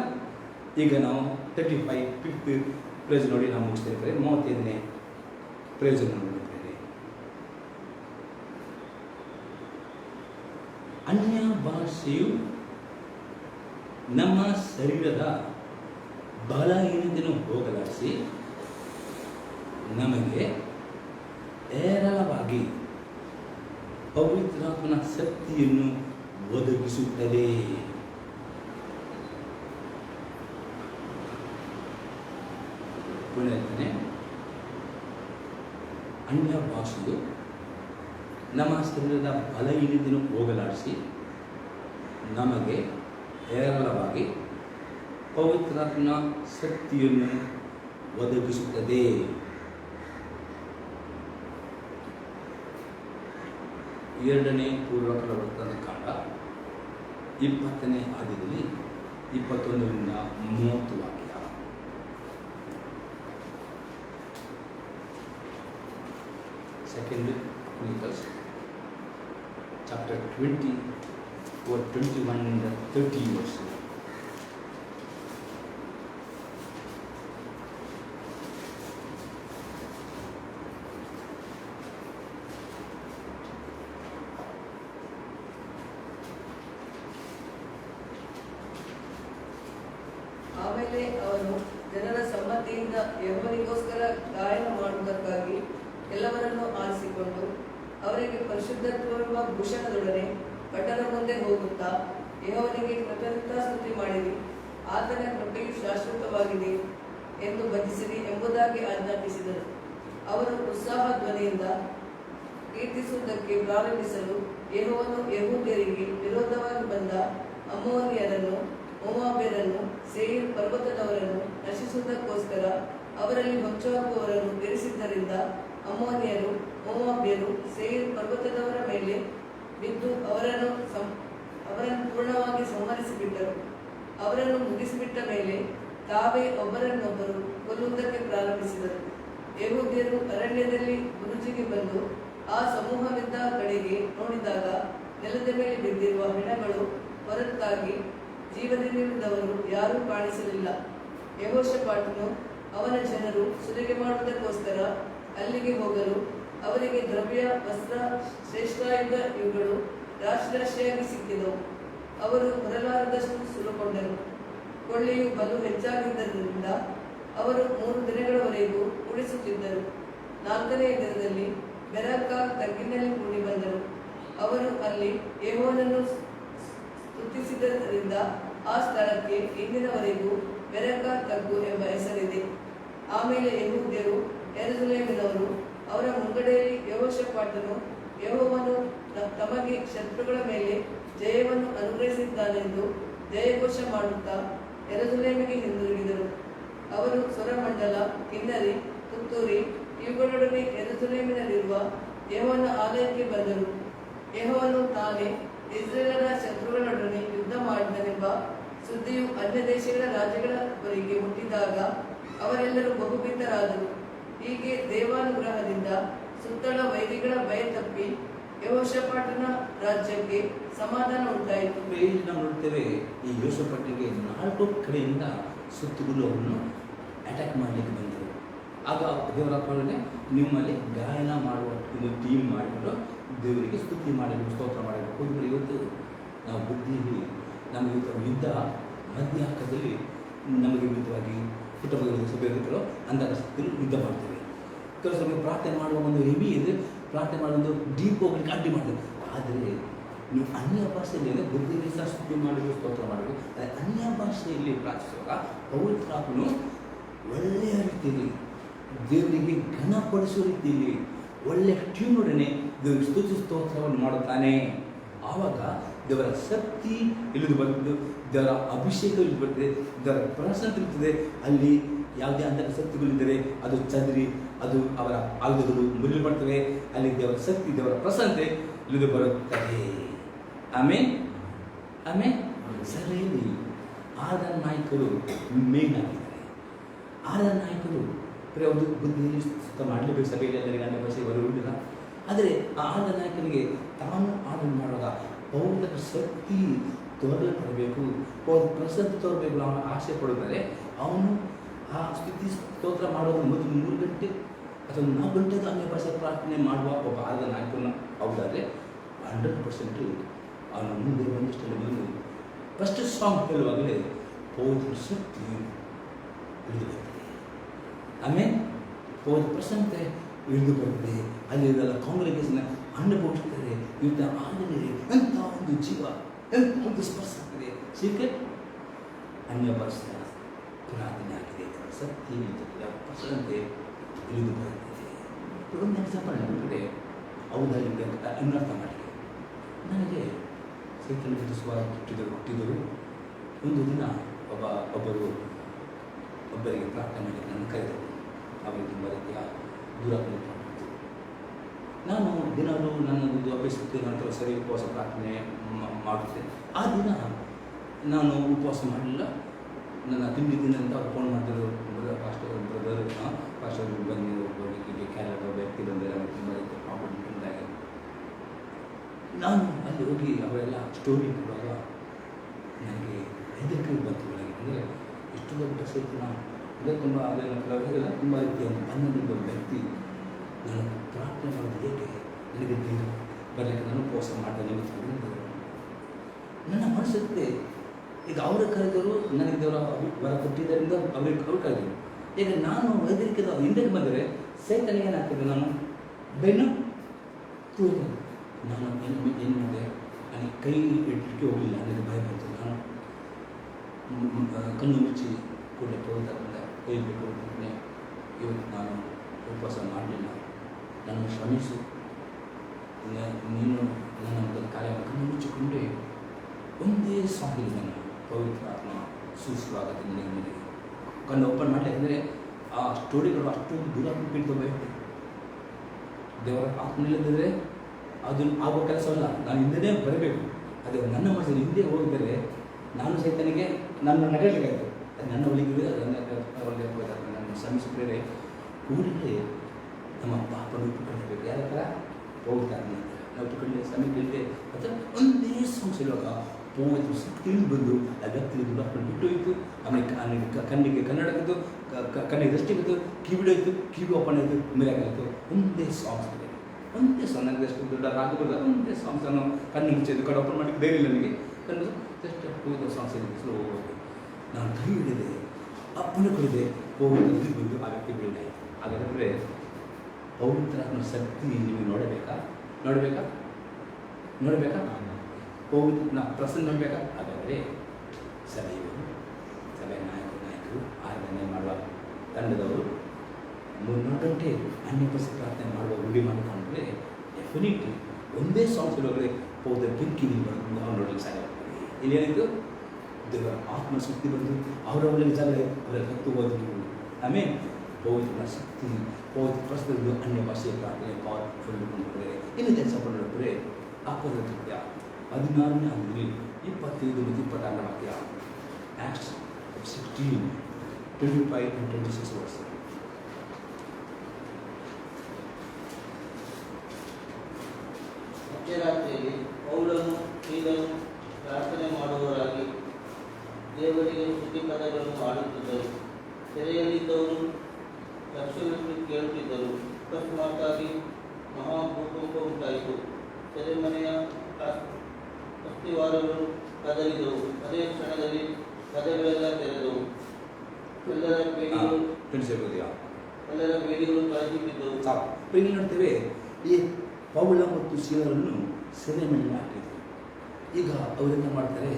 ಈಗ ನಾವು 35th ಪ್ರೇಜ್ ನೋಡಿ ನಾವು ಮುಗಿಸ್ತೇವೆ. 35ನೇ ಪ್ರೇಜ್ ನೋಡುತ್ತೇವೆ. ಅನ್ಯ ಭಾಷೆಯು ನಮ್ಮ ಶರೀರದ ಬಲಹೀನತೆಯನ್ನು ಹೋಗಲಾಡಿಸಿ ನಮಗೆ ಹೇರಳವಾಗಿ ಪವಿತ್ರಾತ್ಮನ ಶಕ್ತಿಯನ್ನು ಒದಗಿಸುತ್ತದೆ. ಪುನಃ ಅನ್ಯ ಭಾಷೆಯು ನಮ್ಮ ಶರೀರದ ಬಲಹೀನತೆಯನ್ನು ಹೋಗಲಾಡಿಸಿ ನಮಗೆ ಹೇರಳವಾಗಿ ಪವಿತ್ರಾತ್ಮನ ಶಕ್ತಿಯನ್ನು ಒದಗಿಸುತ್ತದೆ. ಎರಡನೇ ಪೂರ್ವಕರ ವೃತ್ತದ ಕಾಂಡ 20ನೇ ಆದ್ಯದಲ್ಲಿ 21ರಿಂದ 30 ವಾಕ್ಯ. Second Chronicles chapter 20 or 21 and 30 verses. ಆಮೇಲೆ ಅವನು ಜನರ ಸಮ್ಮತಿಯಿಂದ ಯೆಹೋವನಿಗೋಸ್ಕರ ಗಾಯನ ಮಾಡುವುದಕ್ಕಾಗಿ ಎಲ್ಲವರನ್ನು ಆರಿಸಿಕೊಂಡು ಅವರಿಗೆ ಪರಿಶುದ್ಧತ್ವವೆಂಬ ಭೂಷಣದೊಡನೆ ಪಟ್ಟಣ ಮುಂದೆ ಹೋಗುತ್ತಾ ಯೆಹೋವನಿಗೆ ಕೃತಜ್ಞತಾಸ್ತುತಿ ಮಾಡಿರಿ, ಆತನ ಕೃಪೆಯು ಶಾಶ್ವತವಾಗಿದೆ ಎಂದು ಭಜಿಸಿರಿ ಎಂಬುದಾಗಿ ಆಜ್ಞಾಪಿಸಿದರು. ಅವರು ಉತ್ಸಾಹ ಧ್ವನಿಯಿಂದ ಕೀರ್ತಿಸುವುದಕ್ಕೆ ಪ್ರಾರಂಭಿಸಲು ಯೆಹೋವನು ಯೆಹೂದ್ಯರಿಗೆ ವಿರೋಧವಾಗಿ ಬಂದ ಅಮ್ಮೋನಿಯರನ್ನು, ಮೋವಾಬ್ಯರನ್ನು, ಸೇಯಿರ್ ಪರ್ವತದವರನ್ನು ನಶಿಸುವುದಕ್ಕೋಸ್ಕರ ಅವರಲ್ಲಿ ಹೊಂಚುಹಾಕುವವರನ್ನು ಇರಿಸಿದ್ದರಿಂದ ಅಮ್ಮೋನಿಯರು, ಮೋವಾಬ್ಯರು ಸೇಯಿರ್ ಪರ್ವತದವರ ಮೇಲೆ ಬಿದ್ದು ಅವರನ್ನು ಪೂರ್ಣವಾಗಿ ಸಂಹರಿಸಿಬಿಟ್ಟರು. ಅವರನ್ನು ಮುಗಿಸಿಬಿಟ್ಟ ಮೇಲೆ ತಾವೇ ಒಬ್ಬರನ್ನೊಬ್ಬರು ಕೊಲ್ಲುವುದಕ್ಕೆ ಪ್ರಾರಂಭಿಸಿದರು. ಯೆಹೂದ್ಯರು ಅರಣ್ಯದಲ್ಲಿ ಬುರುಜಿಗೆ ಬಂದು ಆ ಸಮೂಹವಿದ್ದ ಕಡೆಗೆ ನೋಡಿದಾಗ ನೆಲದ ಮೇಲೆ ಬಿದ್ದಿರುವ ಹೆಣಗಳು ಹೊರತಾಗಿ ಜೀವದಿಂದಿರುವವರು ಯಾರೂ ಕಾಣಿಸಲಿಲ್ಲ. ಯೆಹೋಷಾಫಾಟನು ಅವನ ಜನರು ಸುಲಿಗೆ ಮಾಡುವುದಕ್ಕೋಸ್ಕರ ಅಲ್ಲಿಗೆ ಹೋಗಲು ಅವರಿಗೆ ದ್ರವ್ಯ, ವಸ್ತ್ರ, ಶ್ರೇಷ್ಠಾಯುಧ ಇವುಗಳು ರಾಶಿ ರಾಶಿಯಾಗಿ ಸಿಕ್ಕಿದವು. ಅವರು ಹೊರಲಾರದಷ್ಟು ಸುಲಕೊಂಡರು. ಕೊಳ್ಳಿಯು ಬಲು ಹೆಚ್ಚಾಗಿದ್ದರಿಂದ ಅವರು 3 ದಿನಗಳವರೆಗೂ ಉಳಿಸುತ್ತಿದ್ದರು. 4ನೇ ದಿನದಲ್ಲಿ ಬೆರಾಕ ತಗ್ಗಿನಲ್ಲಿ ಕೂಡಿ ಬಂದರು. ಅವರು ಅಲ್ಲಿ ಯೆಹೋವನನ್ನು ಸ್ತುತಿಸಿದ್ದರಿಂದ ಆ ಸ್ಥಳಕ್ಕೆ ಇಂದಿನವರೆಗೂ ಬೆರಾಕ ತಗ್ಗು ಎಂಬ ಹೆಸರಿದೆ. ಆಮೇಲೆ ಯೆಹೂದ್ಯರು, ಯೆರೂಸಲೇಮಿನವರು ಅವರ ಮುಂಗಡೆಯಲ್ಲಿ ಯೆಹೋಷಾಫಾಟನು ಯೆಹೋವನು ತಮಗೆ ಶತ್ರುಗಳ ಮೇಲೆ ಜಯವನ್ನು ಅನುಗ್ರಹಿಸಿದ್ದಾನೆಂದು ಜಯಘೋಷ ಮಾಡುತ್ತಾ ಯೆರೂಸಲೇಮಿಗೆ ಹಿಂದಿರುಗಿದರು. ಅವರು ಸ್ವರಮಂಡಲ, ಕಿನ್ನರಿ, ತುತ್ತೂರಿ ಇವುಗಳೊಡನೆ ಯೆರೂಸಲೇಮಿನಲ್ಲಿರುವ ಯೆಹೋವನ ಆಲಯಕ್ಕೆ ಬಂದರು. ಯೆಹೋವನು ತಾನೇ ಇಸ್ರಾಯೇಲರ ಶತ್ರುಗಳೊಡನೆ ಯುದ್ಧ ಮಾಡಿದನೆಂಬ ಸುದ್ದಿಯು ಅನ್ಯ ದೇಶಗಳ ರಾಜ್ಯಗಳವರೆಗೆ ಮುಟ್ಟಿದಾಗ ಅವರೆಲ್ಲರೂ ಬಹುಬಿದ್ದರಾದರು. ಹೀಗೆ ದೇವಾನುಗ್ರಹದಿಂದ ಸುತ್ತಲ ವೈರಿಗಳ ಭಯ ತಪ್ಪಿ ಯೆಹೋಷಾಫಾಟನ ರಾಜ್ಯಕ್ಕೆ ಸಮಾಧಾನ ಉಂಟಾಯಿತು. ನಾವು ನೋಡ್ತೇವೆ, ಈ ಯೆಹೋಷಾಫಾಟನಿಗೆ 4 ಕಡೆಯಿಂದ ಸುತ್ತುಗಳು ಅವರನ್ನು ಅಟ್ಯಾಕ್ ಮಾಡಲಿಕ್ಕೆ ಬಂದರು. ಆಗ ದೇವರ ಅಪ್ಪನೇ ನಿಮ್ಮಲ್ಲಿ ಗಾಯನ ಮಾಡುವ ಒಂದು ಟೀಮ್ ಮಾಡಿಬಿಟ್ಟು ದೇವರಿಗೆ ಸ್ತುತಿ ಮಾಡಲು, ಸ್ತೋತ್ರ ಮಾಡಬೇಕು. ಇವತ್ತು ನಾವು ಬುದ್ಧಿಯಲ್ಲಿ ನಮಗೆ ಯುದ್ಧ ಮಧ್ಯಾಹ್ನದಲ್ಲಿ ನಮಗೆ ವಿರುದ್ಧವಾಗಿ ಕುಟುಂಬಗಳ ಸಭೆಗಳು ಅಂದಾಗ ಯುದ್ಧ ಮಾಡ್ತೇವೆ. ಕೆಲವು ಸಮಯ ಪ್ರಾರ್ಥನೆ ಮಾಡುವ ಒಂದು ಹೆವಿ ಇದೆ, ಪ್ರಾರ್ಥನೆ ಮಾಡುವ ಒಂದು ಡೀಪ್ ಹೋಗಲಿಕ್ಕೆ ಅಡ್ಡಿ ಮಾಡ್ತೇವೆ. ಆದರೆ ನೀವು ಅನ್ಯ ಭಾಷೆಯಲ್ಲಿ ಬುದ್ಧಿಯಲ್ಲಿ ಸಹ ಸ್ತುತಿ ಮಾಡಬೇಕು, ಸ್ತೋತ್ರ ಮಾಡಬೇಕು. ಆದರೆ ಅನ್ಯ ಭಾಷೆಯಲ್ಲಿ ಪ್ರಾರ್ಥಿಸುವಾಗ ಪವಿತ್ರಾತ್ಮನು ಒಳ್ಳೆಯ ರೀತಿಯಲ್ಲಿ ದೇವರಿಗೆ ಘನಪಡಿಸುವ ರೀತಿಯಲ್ಲಿ ಒಳ್ಳೆಯ ಟ್ಯೂನೊಡನೆ ದೇವರಿಗೆ ಸ್ತುತಿ ಸ್ತೋತ್ರವನ್ನು ಮಾಡುತ್ತಾನೆ. ಆವಾಗ ದೇವರ ಶಕ್ತಿ ಇಳಿದು ಬರ್ತದೆ, ದೇವರ ಅಭಿಷೇಕ ಇಳಿದು ಬರ್ತದೆ, ದೇವರ ಪ್ರಸನ್ನ ಇರ್ತದೆ. ಅಲ್ಲಿ ಯಾವುದೇ ಅಂತಹ ಶಕ್ತಿಗಳಿದ್ದರೆ ಅದು ಚದರಿ, ಅದು ಅವರ ಆಯುಧಗಳು ಮುರಿದು ಬರ್ತವೆ. ಅಲ್ಲಿ ದೇವರ ಶಕ್ತಿ, ದೇವರ ಪ್ರಸನ್ನತೆ ಇಳಿದು ಬರುತ್ತದೆ. ಆಮೇಲೆ ಸರಿಯಲ್ಲಿ 6 ನಾಯಕರು ಮೇನ್ ಆಗಿದ್ದಾರೆ. 6 ನಾಯಕರು ಒಂದು ಬುದ್ಧಿಯಲ್ಲಿ ಸುತ್ತ ಮಾಡಲೇಬೇಕು. ಸಭೆಯಲ್ಲಿ ಎಲ್ಲರಿಗೆ ಅನ್ಯ ಭಾಷೆ ಬರುವುದಿಲ್ಲ. ಆದರೆ ಆ 6 ನಾಯಕರಿಗೆ ತಾನು ಆಡನ್ನು ಮಾಡುವಾಗ ಪೌರದ ಶಕ್ತಿ ತೋರಲ್ಪಡಬೇಕು, ಪೌದ ಪ್ರಸನ್ನ ತೋರಬೇಕು ಅವನು ಆಸೆ ಪಡುತ್ತಾರೆ. ಅವನು ಆ ಸ್ಥಿತಿ ಸ್ತೋತ್ರ ಮಾಡೋದು ಮೊದಲು 3 ಗಂಟೆ ಅಥವಾ 4 ಗಂಟೆಗೆ ಅನ್ಯ ಭಾಷೆ ಪ್ರಾರ್ಥನೆ ಮಾಡುವ ಒಬ್ಬ 6 ನಾಯಕರನ್ನ ಹೌದಾದರೆ 100% ಅವನು ಮುಂದೆ ಬಂದಷ್ಟಲ್ಲಿ ಬಂದು ಫಸ್ಟ್ ಸಾಂಗ್ ಹೇಳುವಾಗಲೇ ಪೌದ್ರ ಶಕ್ತಿ ಇಳಿದು ಬರ್ತದೆ. ಆಮೇಲೆ ಪೌದ್ರ ಪ್ರಸನ್ನತೆ ಇಳಿದು ಬರ್ತದೆ. ಅಲ್ಲಿದೆಲ್ಲ ಕಾಂಗ್ರೆಗೇಷನ್ ಅನುಭವಿಸ್ತಾರೆ. ಯುದ್ಧ ಆಗಲಿದೆ, ಎಂಥ ಒಂದು ಜೀವ, ಎಂಥ ಒಂದು ಸ್ಪರ್ಶ ಆಗ್ತದೆ. ಸೀಕ್ರೆಟ್ ಅನ್ಯ ಭಾಷೆಯ ಪ್ರಾರ್ಥನೆ ಆಗಿದೆ. ಶಕ್ತಿ ಪ್ರಸನ್ನತೆ ಇಳಿದು ಬರುತ್ತದೆ. ಒಂದು ಎಕ್ಸಾಂಪಲ್ ಕಡೆ ಹೌದಾಗಿ ಅನ್ವರ್ಥ ಮಾಡಿ. ನನಗೆ ಸೈತನ್ಯ ಹುಟ್ಟಿದರು. ಒಂದು ದಿನ ಒಬ್ಬರಿಗೆ ಪ್ರಾರ್ಥನೆ ಮಾಡಿ ನನ್ನ ಕರೆದರು. ಅವರಿಗೆ ತುಂಬ ರೀತಿಯ ದುರಾತ್ಮ. ನಾನು ದಿನಾಲೂ ನನ್ನದು ಅಭ್ಯಾಸಕ್ಕೆ ನಂತರ ಸರಿ ಉಪವಾಸ ಪ್ರಾರ್ಥನೆ ಮಾಡುತ್ತೇನೆ. ಆ ದಿನ ನಾನು ಉಪವಾಸ ಮಾಡಲಿಲ್ಲ. ನನ್ನ ತಿಂಡಿ ದಿನದಿಂದ ಅವ್ರು ಫೋನ್ ಮಾಡಿದ್ರು, ಪಾಸ್ಟರ್ ಬಂದು ಒಬ್ಬರಿಗೆ ಕ್ಯಾರೆಟ್ ವ್ಯಕ್ತಿ ಬಂದರೆ ಅವ್ರಿಗೆ ತುಂಬ ರೀತಿಯ ಪ್ರಾಬ್ಲಮ್ ಉಂಟಾಗಿ ನಾನು ಅಲ್ಲಿ ಹೋಗಿ ಅವರೆಲ್ಲ ಸ್ಟೋರಿ ಕೊಡುವಾಗ ನನಗೆ ಹೆದರಿಕೆ ಬಂತು ಒಳಗೆ. ಅಂದರೆ ಎಷ್ಟು ದೊಡ್ಡ ಸೈತನ ಅಂದರೆ ತುಂಬ ಅದೆಲ್ಲ ಕೆಲವರಿಗೆಲ್ಲ ತುಂಬ ರೀತಿಯ ಬಂಧನದ ವ್ಯಕ್ತಿ ನಾನು ಪ್ರಾರ್ಥನೆ ಮಾಡೋದು ಹೇಗೆ ನನಗೆ ಬರಲಿಕ್ಕೆ ನಾನು ಉಪವಾಸ ಮಾಡಿದ ನಿಮಿತ್ತ ನನ್ನ ಮನಸ್ಸಿಗೆ ಈಗ ಅವರು ಕರೆದರು. ನನಗೆ ದೇವರ ವರ ಕೊಟ್ಟಿದ್ದರಿಂದ ಅವ್ರು ಕರೆದರು. ಈಗ ನಾನು ಹೆದರಿಕೆ ಹಿಂದಕ್ಕೆ ಬಂದರೆ ಸೈತನಿಗೆ ಏನಾಗ್ತದೆ, ನಾನು ಬೆನ್ನು ತೂರು ನಾನು ಏನು ಮಾಡಿದೆ, ನನಗೆ ಕೈ ಇಟ್ಟಕ್ಕೆ ಹೋಗಲಿಲ್ಲ. ನನಗೆ ಭಯ ಬಂತು. ನಾನು ಕಣ್ಣು ಮುಚ್ಚಿ ಕೂಡಲೇ ಪವಿತ್ರದಿಂದ ಕೈಬೇಕು. ಇವತ್ತು ನಾನು ಉಪವಾಸ ಮಾಡಲಿಲ್ಲ, ನನ್ನ ಶ್ರಮಿಸು, ನೀನು ನನ್ನ ಮೊದಲ ಕಾರ್ಯವನ್ನು ಕಣ್ಣು ಮುಚ್ಚಿಕೊಂಡೆ ಒಂದೇ ಸಾಂಗಿಲ್ಲ ನಾನು ಪವಿತ್ರ ಆತ್ಮ ಸುಸ್ವಾಗತ ನಿನಗೆ ಕಣ್ಣು ಓಪನ್ ಮಾಡಲಿ. ಅಂದರೆ ಆ ಸ್ಟೋರಿಗಳು ಅಷ್ಟೊಂದು ದುರಾತ್ಮ ಪೀಡಿತ ಭಯಪಟ್ಟು ದೇವರ ಆತ್ಮನಿಲ್ಲದಿದ್ದರೆ ಅದು ಆಗೋ ಕೆಲಸವಲ್ಲ. ನಾನು ಹಿಂದೆ ಬರಬೇಕು. ಅದು ನನ್ನ ಮನಸ್ಸಲ್ಲಿ ಹಿಂದೆ ಹೋಗಿದ್ದರೆ ನಾನು ಸೈತನಿಗೆ ನನ್ನ ನಗಲಿಕ್ಕಾಯಿತು. ಅದು ನನ್ನ ಒಳಗೆ ನನ್ನ ಶ್ರಮಿಸಿದರೆ ಕೂಡಲೇ ನಮ್ಮ ಪಾಪವನ್ನು ಒಪ್ಪಿಕೊಳ್ಳಬೇಕು. ಯಾರ ಥರ ಹೋಗ್ತಾರೆ ನಾವು ತಗೊಂಡು ಸಮಯ ಕೇಳಿದೆ ಮತ್ತು ಒಂದೇ ಸಾಂಗ್ಸ್ ಇರುವಾಗ ಹೋಯ್ತು ತಿಳಿದು ಬಂದು ಆ ವ್ಯಕ್ತಿ ಡಾಕ್ಟರ್ ಬಿಟ್ಟು ಹೋಯ್ತು. ಆಮೇಲೆ ಕಣ್ಣಿಗೆ ಕನ್ನಡದ್ದು ಕಣ್ಣಿಗೆ ದೃಷ್ಟಿ ಬಂತು, ಕಿವಿಡೋಯ್ತು, ಕಿವಿ ಓಪನ್ ಆಯಿತು, ಮೇಲಾಗಾಯಿತು. ಒಂದೇ ಸಾಂಗ್ಸ್ ಇದೆ, ಒಂದೇ ಸಾಂಗ್. ನನಗೆ ಅಷ್ಟು ದೊಡ್ಡ ರಾಗ ಬರೋದು ಒಂದೇ ಸಾಂಗ್ಸನ್ನು ಕಣ್ಣು ಮುಚ್ಚಿದ್ದು ಕಡೆ ಓಪನ್ ಮಾಡಿ ಧೈರ್ಯ ಇಲ್ಲ ನನಗೆ. ಕಣ್ಣು ಜಸ್ಟ್ ಹೋದ ಸಾಂಗ್ಸ್ ಇದೆ. ಸ್ಲೋ ನಾನು ಕೈ ಹಿಡಿದೆ, ಅಪ್ಪನ ಕೊಡಿದೆ, ಹೋಗೋದು ಬಂದು ಆ ವ್ಯಕ್ತಿ ಬೀಳಿದೆ. ಹಾಗಾದರೆ ಪವಿತ್ರ ಶಕ್ತಿ ನೀವು ನೋಡಬೇಕಾ? ಪವಿತ್ರ ಪ್ರಸನ್ನ ನೋಡಬೇಕಾ? ಹಾಗಾದರೆ ಸಭೆ ನಾಯಕರು ಆರಾಧನೆ ಮಾಡುವ ತಂಡದವರು 3 ಗಂಟೆ ಅನ್ಯಪಸಿ ಪ್ರಾರ್ಥನೆ ಮಾಡುವ ರೂಢಿ ಮಾಡಿಕೊಂಡ್ರೆ ಡೆಫಿನೆಟ್ಲಿ ಒಂದೇ ಸಾಂಗ್ಸ್ ಇರೋದ್ರೆ ಪೌದ್ರ ಬೆಂಕಿ ಬರೋದು ನಾವು ನೋಡಲಿಕ್ಕೆ ಸಾಧ್ಯ ಆಗ್ತದೆ. ಇಲ್ಲಿ ಏನಿತ್ತು, ದೇವರ ಆತ್ಮಶಕ್ತಿ ಬಂದು ಅವರವರಿಗೆ ಜಾಗ ಅವರ ಹತ್ತು ಹೋದ್ರು. ಆಮೇಲೆ ಪವಿತ್ರ ಶಕ್ತಿ, ಪವಿತ್ರ ಪ್ರಸ್ತುತ ಅನ್ಯ ಭಾಷೆಯ ಪ್ರಾರ್ಥನೆ ಪವರ್ಫುಲ್ ಕೊಂಡ್ರೆ ಇನ್ನು ಕೆಲಸ ಕೊಂಡ್ರೆ ಅಪ್ಪದ ಕೃತ್ಯ 16ನೇ ಅಂದರೆ 25 ಮತ್ತು 26 ವಾಕ್ಯ. Acts 16, 25 and 26 verse. ಮಧ್ಯರಾತ್ರಿಯಲ್ಲಿ ಪೌಲನು ಸೀಲನು ಪ್ರಾರ್ಥನೆ ಮಾಡುವವರಾಗಿ ದೇವರಿಗೆ ಸ್ತುತಿ ಪದಗಳನ್ನು ಹಾಡುತ್ತಿದ್ದರು. ಸೆರೆಯಲ್ಲಿದ್ದವರು ಲಕ್ಷ್ಯವಿಟ್ಟು ಕೇಳುತ್ತಿದ್ದರು. ಅಕಸ್ಮಾತ್ತಾಗಿ ಮಹಾಭೂಕಂಪ ಉಂಟಾಯಿತು. ಸೆರೆಮನೆಯ ಅಸ್ಥಿವಾರಗಳು ಕದಲಿದವು. ಅದೇ ಕ್ಷಣದಲ್ಲಿ ಕದಗಳೆಲ್ಲ ತೆರೆದವು. ಎಲ್ಲರ ಬೇಡಿಗಳು ಕಳೆದುಬಿದ್ದವು. ಇಲ್ಲಿ ನೋಡ್ತೇವೆ, ಈ ಪೌಲ ಮತ್ತು ಸೀಲರನ್ನು ಸೆರೆಮನೆಯಲ್ಲಿ ಹಾಕಿದ್ರು. ಈಗ ಅವರೆಲ್ಲ ಮಾಡ್ತಾರೆ,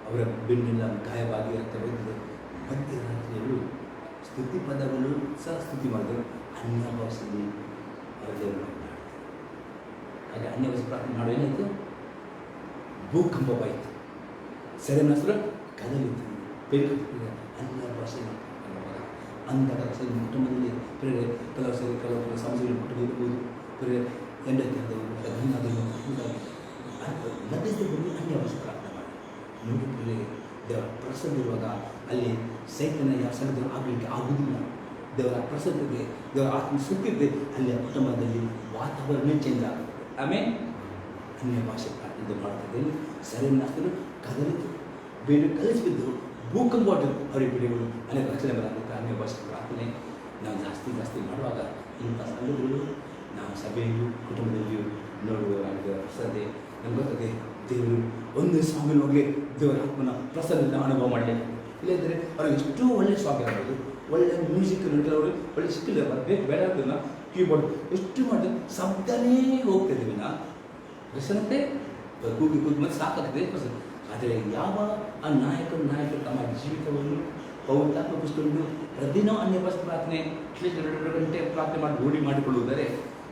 ಅವರ ಬೆನ್ನೆಲ್ಲ ಗಾಯವಾಗಿ ರಕ್ತ ಬಂದಿದೆ. ಮಧ್ಯರಾತ್ರಿಯಲ್ಲೂ ಸ್ತುತಿ ಪದಗಳು ಸಹ ಸ್ತುತಿ ಮಾಡಿದರು. ಅನ್ಯ ಭಾಷೆಯಲ್ಲಿ ಅವರೆಲ್ಲ ಹಾಗೆ ಅನ್ಯ ಭಾಷೆ ಪ್ರಾರ್ಥನೆ ಮಾಡೋ ಏನಾಯಿತು, ಭೂಕಂಪವಾಯಿತು. ಸೆರೆಮನೆ ಹೆಸರು ಕದಲಿತ್ತು, ಅನ್ಯ ಭಾಷೆ ಅಂಧಕ ಕುಟುಂಬದಲ್ಲಿ ಕೆಲವು ಸಮಸ್ಯೆಗಳು ಕುಟುಂಬದಲ್ಲಿ ಹೆಂಡತಿಯಾದವರು ಮಧ್ಯದಲ್ಲಿ ಅನ್ಯ ಭಾಷೆ ಪ್ರಾರ್ಥನೆ ಮಾಡಿ ನೋಡಿ. ದೇವರ ಪ್ರಸನ್ನ ಇರುವಾಗ ಅಲ್ಲಿ ಸೈತನ ಯಾವ ಸಂಗತಿ ಆಗಲಿಕ್ಕೆ ಆಗುವುದಿಲ್ಲ. ದೇವರ ಪ್ರಸನ್ನತೆ, ದೇವರ ಆತ್ಮ ಸುತ್ತಿದ್ದೆ ಅಲ್ಲಿ ಕುಟುಂಬದಲ್ಲಿ ವಾತಾವರಣ ಚೇಂಜ್ ಆಗುತ್ತೆ. ಆಮೇಲೆ ಅನ್ಯ ಭಾಷೆ ಪ್ರಾರ್ಥನೆ ಮಾಡ್ತಿದ್ದೆ. ಸೆರೆಮನೆ ಕದಲಿತು, ಬೇರೆ ಕಲಿಸಿಬಿದ್ದು ಭೂಕಂಪ ಅವರಿಗೆ ಬಿಡಿಗಳು ಅನೇಕ ರಕ್ಷಣೆ ಬರಬೇಕು. ಅನ್ಯ ಭಾಷೆ ಪ್ರಾರ್ಥನೆ ನಾವು ಜಾಸ್ತಿ ಮಾಡುವಾಗ ಇಂಥ ಸಂಘಗಳು ನಾವು ಸಭೆಯಲ್ಲೂ ಕುಟುಂಬದಲ್ಲಿಯೂ ನೋಡುವವರಾಗಿದ್ದ ಪ್ರಸನ್ನತೆ ನಮ್ಗೆ ಗೊತ್ತದೆ. ದೇವರು ಒಂದು ಸ್ವಾಮಿನ ಹೋಗಲಿ ದೇವರ ಆತ್ಮನ ಪ್ರಸನ್ನ ಅನುಭವ ಮಾಡಲಿ. ಇಲ್ಲಂದರೆ ಅವ್ರಿಗೆ ಎಷ್ಟೋ ಒಳ್ಳೆಯ ಸ್ವಾಮಿ ಆಗ್ಬೋದು, ಒಳ್ಳೆಯ ಮ್ಯೂಸಿಕ್ ನೋಡಿದವರು ಒಳ್ಳೆ ಸ್ಕಿಲ್ ಬೇಕು ಬೇಡ ಅದನ್ನು ಕೀಬೋರ್ಡ್ ಎಷ್ಟು ಮಾಡಿದ್ರೆ ಶಬ್ದನೇ ಹೋಗ್ತಿದ್ದೀವಿ ನಾ ಪ್ರಸನ್ನತೆ ಕೂಗಿ ಮತ್ತೆ ಸಾಕಾಗ್ತದೆ ಪ್ರಸನ್ನ. ಆದರೆ ಯಾವ ಆ ನಾಯಕರು ತಮ್ಮ ಜೀವಿತವನ್ನು ಪವಿತ್ರಾತ್ಮ ಪುಸ್ತಕವನ್ನು ಪ್ರತಿದಿನ ಅನ್ಯ ಭಾಷೆ ಪ್ರಾರ್ಥನೆ 2 ಗಂಟೆ ಪ್ರಾರ್ಥನೆ ಮಾಡಿ ರೂಢಿ ಮಾಡಿಕೊಳ್ಳುವುದರೆ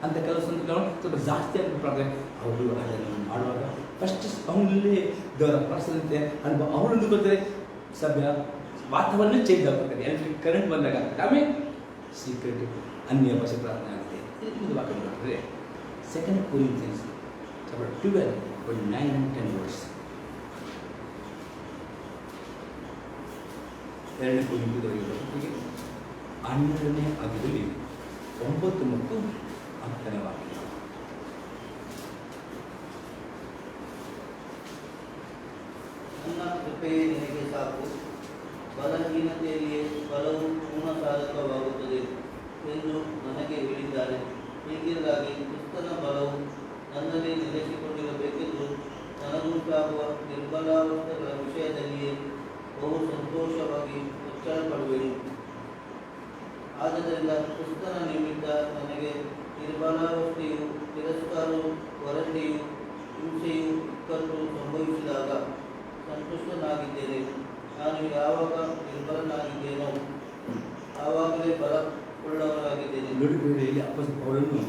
ಅಂತ ಕೆಲವು ಸಂದರ್ಭಗಳು ಸ್ವಲ್ಪ ಜಾಸ್ತಿ ಆಗಿ ಪ್ರಾರ್ಥನೆ ಅವರು ಅದನ್ನು ಮಾಡುವಾಗ ಫಸ್ಟ್ ಅವನಲ್ಲಿ ದೇವರ ಪ್ರಸನ್ನತೆ ಅನುಭವ ಅವರೊಂದು ಗೊತ್ತರೆ ಸಭ್ಯ ವಾತಾವರಣ ಚೇಂಜ್ ಆಗ್ತದೆ. ಎಲೆಕ್ಟ್ರಿಕ್ ಕರೆಂಟ್ ಬಂದಾಗ ಆಗ್ತದೆ. ಆಮೇಲೆ ಸೀಕ್ರೆಟ್ ಅನ್ಯ ಭಾಷೆ ಪ್ರಾರ್ಥನೆ ಆಗಿದೆ. ಇದು ವಾಕ್ಯ ನೋಡಿದ್ರೆ 2 Corinthians 12:9 and 10 verse. 2 Corinthians 12ನೇ ಅಧ್ಯಾಯದಲ್ಲಿ 9 ಮತ್ತು 10ನೇ ವಾಕ್ಯ. ನನ್ನ ಕೃಪೆಯೇ ನಿನಗೆ ಸಾಕು, ಬಲಹೀನತೆಯಲ್ಲಿಯೇ ಬಲವು ಪೂರ್ಣ ಸಾಧಕವಾಗುತ್ತದೆ ಎಂದು ನನಗೆ ಹೇಳಿದ್ದಾರೆ. ಹೀಗಿರಲಾಗಿ ಕ್ರಿಸ್ತನ ಬಲವು ನನ್ನಲ್ಲಿ ನೆಲೆಸಿಕೊಂಡಿರಬೇಕೆಂದು ನನಗುಂಟಾಗುವ ನಿರ್ಬಲಾವಸ್ಥೆಗಳ ವಿಷಯದಲ್ಲಿಯೇ ಬಹು ಸಂತೋಷವಾಗಿ ಹೆಚ್ಚಳಪಡುವೆನು. ಆದ್ದರಿಂದ ಕ್ರಿಸ್ತನ ನಿಮಿತ್ತ ನನಗೆ ನಿರ್ಬಲಾವಸ್ಥೆಯು, ತಿರಸ್ಕಾರವು, ವರದಿಯು, ಹಿಂಸೆಯು, ಇಕ್ಕಟ್ಟು ಸಂಭವಿಸಿದಾಗ ಸಂತುಷ್ಟನಾಗಿದ್ದೇನೆ. ನಾನು ಯಾವಾಗ ನಿರ್ಬಲನಾಗಿದ್ದೇನೋ ಆವಾಗಲೇ ಬಲವುಳ್ಳವನಾಗಿದ್ದೇನೆ. ನೋಡಿ, ಇಲ್ಲಿ ಅಪೊಸ್ತಲ ಪೌಲನು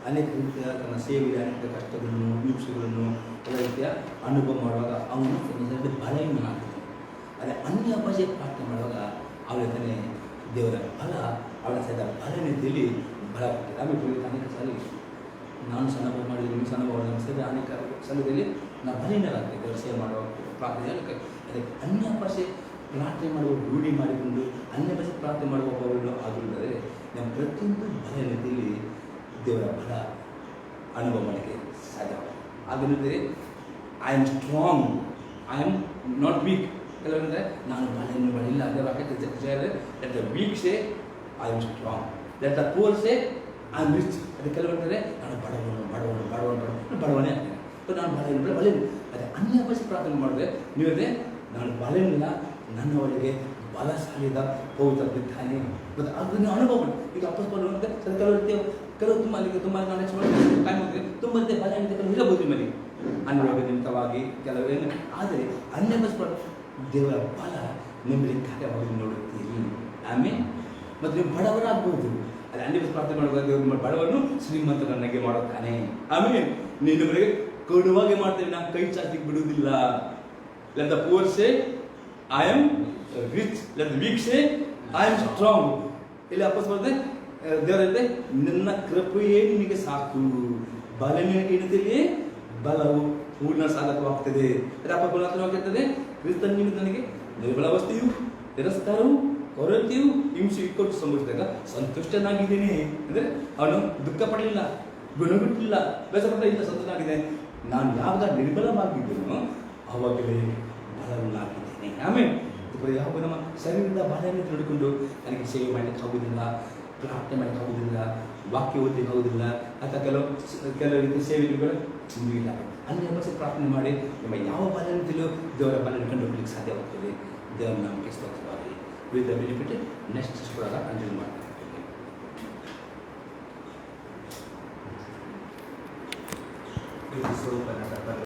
ಅನೇಕ ರೀತಿಯ ತನ್ನ ಸೇವೆಯ ಅನೇಕ ಕಷ್ಟಗಳನ್ನು, ಹಿಂಸೆಗಳನ್ನು ಎಲ್ಲ ರೀತಿಯ ಅನುಭವ ಮಾಡುವಾಗ ಅವನು ಬಲವನ್ನು ಹಾಕಿದ್ದಾನೆ. ಅದೇ ಅನ್ಯ ಭಾಷೆ ಪ್ರಾರ್ಥನೆ ಮಾಡುವಾಗ ಅವಳ ತಾನೇ ದೇವರ ಬಲ, ಅವಳ ಸಹಿತ ಬಲನೆಯಲ್ಲಿ ಬಲ ಕೊಟ್ಟಿದೆ. ಆಮೇಲೆ ಅನೇಕ ಸಾರಿ ನಾನು ಸಣ್ಣ ಮಾಡಿದ್ದೀನಿ, ನೀವು ಸಣ್ಣ ಸೇವೆ ಅನೇಕ ಸಂಘದಲ್ಲಿ ನಾವು ಬಲಹೀನರಾಗ್ತೇವೆ. ದೇವರ ಸೇವೆ ಮಾಡುವ ಪ್ರಾರ್ಥನೆ ಅದೇ ಅನ್ಯ ಭಾಷೆ ಪ್ರಾರ್ಥನೆ ಮಾಡುವ ರೂಢಿ ಮಾಡಿಕೊಂಡು ಅನ್ಯ ಭಾಷೆ ಪ್ರಾರ್ಥನೆ ಮಾಡುವವರು ಆಗಿರುತ್ತದೆ. ನಮ್ಮ ಪ್ರತಿಯೊಂದು ಬಲನೆಯಲ್ಲಿ ದೇವರ ಬಲ ಅನುಭವ ಮಾಡಲಿಕ್ಕೆ ಸಾಧ್ಯ. ಹಾಗೇನಿದ್ರೆ I am strong, I am not weak. ಕೆಲವರಂದರೆ ನಾನು ಬಲಿಲ್ಲ, ಅದೇ ವಾಕ್ಯ let the weak say I am strong, let the poor say I am rich. ಅದು ಕೆಲವರಂದರೆ ನಾನು ಬಡವನೇ ಆಗ್ತೇನೆ, ನಾನು ಬಲ. ಅದೇ ಅನ್ಯ ಭಾಷೆ ಪ್ರಾರ್ಥನೆ ಮಾಡಿದ್ರೆ ನೀವೇ ನಾನು ಬಲವಿಲ್ಲ, ನನ್ನ ಒಳಗೆ ಬಲಶಾಲಿದ ಪವಿತ್ರವಿದ್ದಾನೆ. ಮತ್ತು ಅದನ್ನು ಅನುಭವ ಮಾಡಿ. ಈಗ ಅಪ್ಪಸ್ಕೊಂಡು ಕೆಲವು ತುಂಬ ನಾನು ನೆಕ್ಸ್ಟ್ ಮಾಡಿ ಟೈಮ್ ಹೋದರೆ ತುಂಬ ಬಲ ಕೆಲವು ಇರಬಹುದು ನಿಮ್ಮಲ್ಲಿ ಅನುಭವ ನಿಮಿತ್ತವಾಗಿ ಕೆಲವೇನು. ಆದರೆ ಅನ್ಯ ಭಾಷೆ ದೇವರ ಬಲ ನಿಮ್ಮಲ್ಲಿ ಕಾರ್ಯವಾಗಿ ನೋಡುತ್ತೀರಿ. ಆಮೇಲೆ ಮತ್ತು ನೀವು ಬಡವರಾಗಬಹುದು. ಅಲ್ಲಿ ಅನ್ಯ ಭಾಷೆ ಪ್ರಾರ್ಥನೆ ಮಾಡುವಾಗ ದೇವರು ಬಡವನ್ನು ಶ್ರೀಮಂತರನ್ನಾಗಿ ಮಾಡುತ್ತಾನೆ. ಆಮೇಲೆ ನಿನ್ನವರಿಗೆ ಕೊಡುವಾಗೆ ಮಾಡ್ತೇವೆ, ನಾನು ಕೈ ಚಾಚಲಿಕ್ಕೆ ಬಿಡುವುದಿಲ್ಲ. Let the poor say I am rich, let the weak say I am strong. ಇಲ್ಲಿ ಅಪ್ಪಸ್ ಬರ್ತದೆ ದೇವರಂತೆ ನನ್ನ ಕೃಪೆಯೇ ನಿನಗೆ ಸಾಕು, ಬಲಹೀನತೆಯೇ ಬಲವು ಪೂರ್ಣ ಸಾಧಕವಾಗ್ತದೆ. ಅಪ್ಪಸ್ತವಾಗ್ತದೆ ಕ್ರಿಸ್ತನ ನಿಮಿತ್ತ ನನಗೆ ನಿರ್ಬಲಾವಸ್ಥೆಯು, ತಿರಸ್ಕಾರವು, ಕೊರತೆಯು, ಹಿಂಸೆ ಇಕ್ಕಟ್ಟು ಸಂಭವಿಸಿದಾಗ ಸಂತುಷ್ಟನಾಗಿದ್ದೇನೆ. ಅಂದರೆ ಅವನು ದುಃಖ ಪಡಲಿಲ್ಲ, ಗುಣಗುಟ್ಟಿಲ್ಲ, ಬೇಸರಪಟ್ಟ ಇಲ್ಲ, ಸಂತುಷ್ಟನಾಗಿದೆ. ನಾನು ಯಾವಾಗ ನಿರ್ಬಲವಾಗಿದ್ದೇನೋ ಆವಾಗಲೇ ಬಲವನ್ನಾಗಿದ್ದೇನೆ. ಆಮೇಲೆ ಯಾವ ನಮ್ಮ ಶರೀರದ ಬಲವನ್ನು ತಿಳಿದುಕೊಂಡು ನನಗೆ ಸೇವೆ ಮಾಡಲಿಕ್ಕೆ ಆಗುವುದಿಲ್ಲ, ಪ್ರಾರ್ಥನೆ ಮಾಡಲಿಕ್ಕೆ ಆಗುವುದಿಲ್ಲ, ವಾಕ್ಯ ಓದಲಿಕ್ಕೆ ಆಗುವುದಿಲ್ಲ, ಅಥವಾ ಕೆಲವು ರೀತಿಯ ಸೇವೆಗಳು ಇಲ್ಲ. ಅಲ್ಲಿ ಭಾಷೆ ಪ್ರಾರ್ಥನೆ ಮಾಡಿ ನಿಮ್ಮ ಯಾವ ಬಲವನ್ನು ತಿಳಿಯೋ ದೇವರ ಬಲವನ್ನು ಕಂಡುಕೊಳ್ಳಲಿಕ್ಕೆ ಸಾಧ್ಯವಾಗ್ತದೆ. ದೇವರ ನಮಗೆ ಸ್ತೋತ್ರವಾಗಲಿ. ವಿತ್ ದ ಬೆನಿಫಿಟ್ ನೆಕ್ಸ್ಟ್ ಸ್ಕೂಲಾಗ ಕಂಟಿನ್ಯೂ ಮಾಡ್ತಾರೆ. ಸ್ವರೂಪ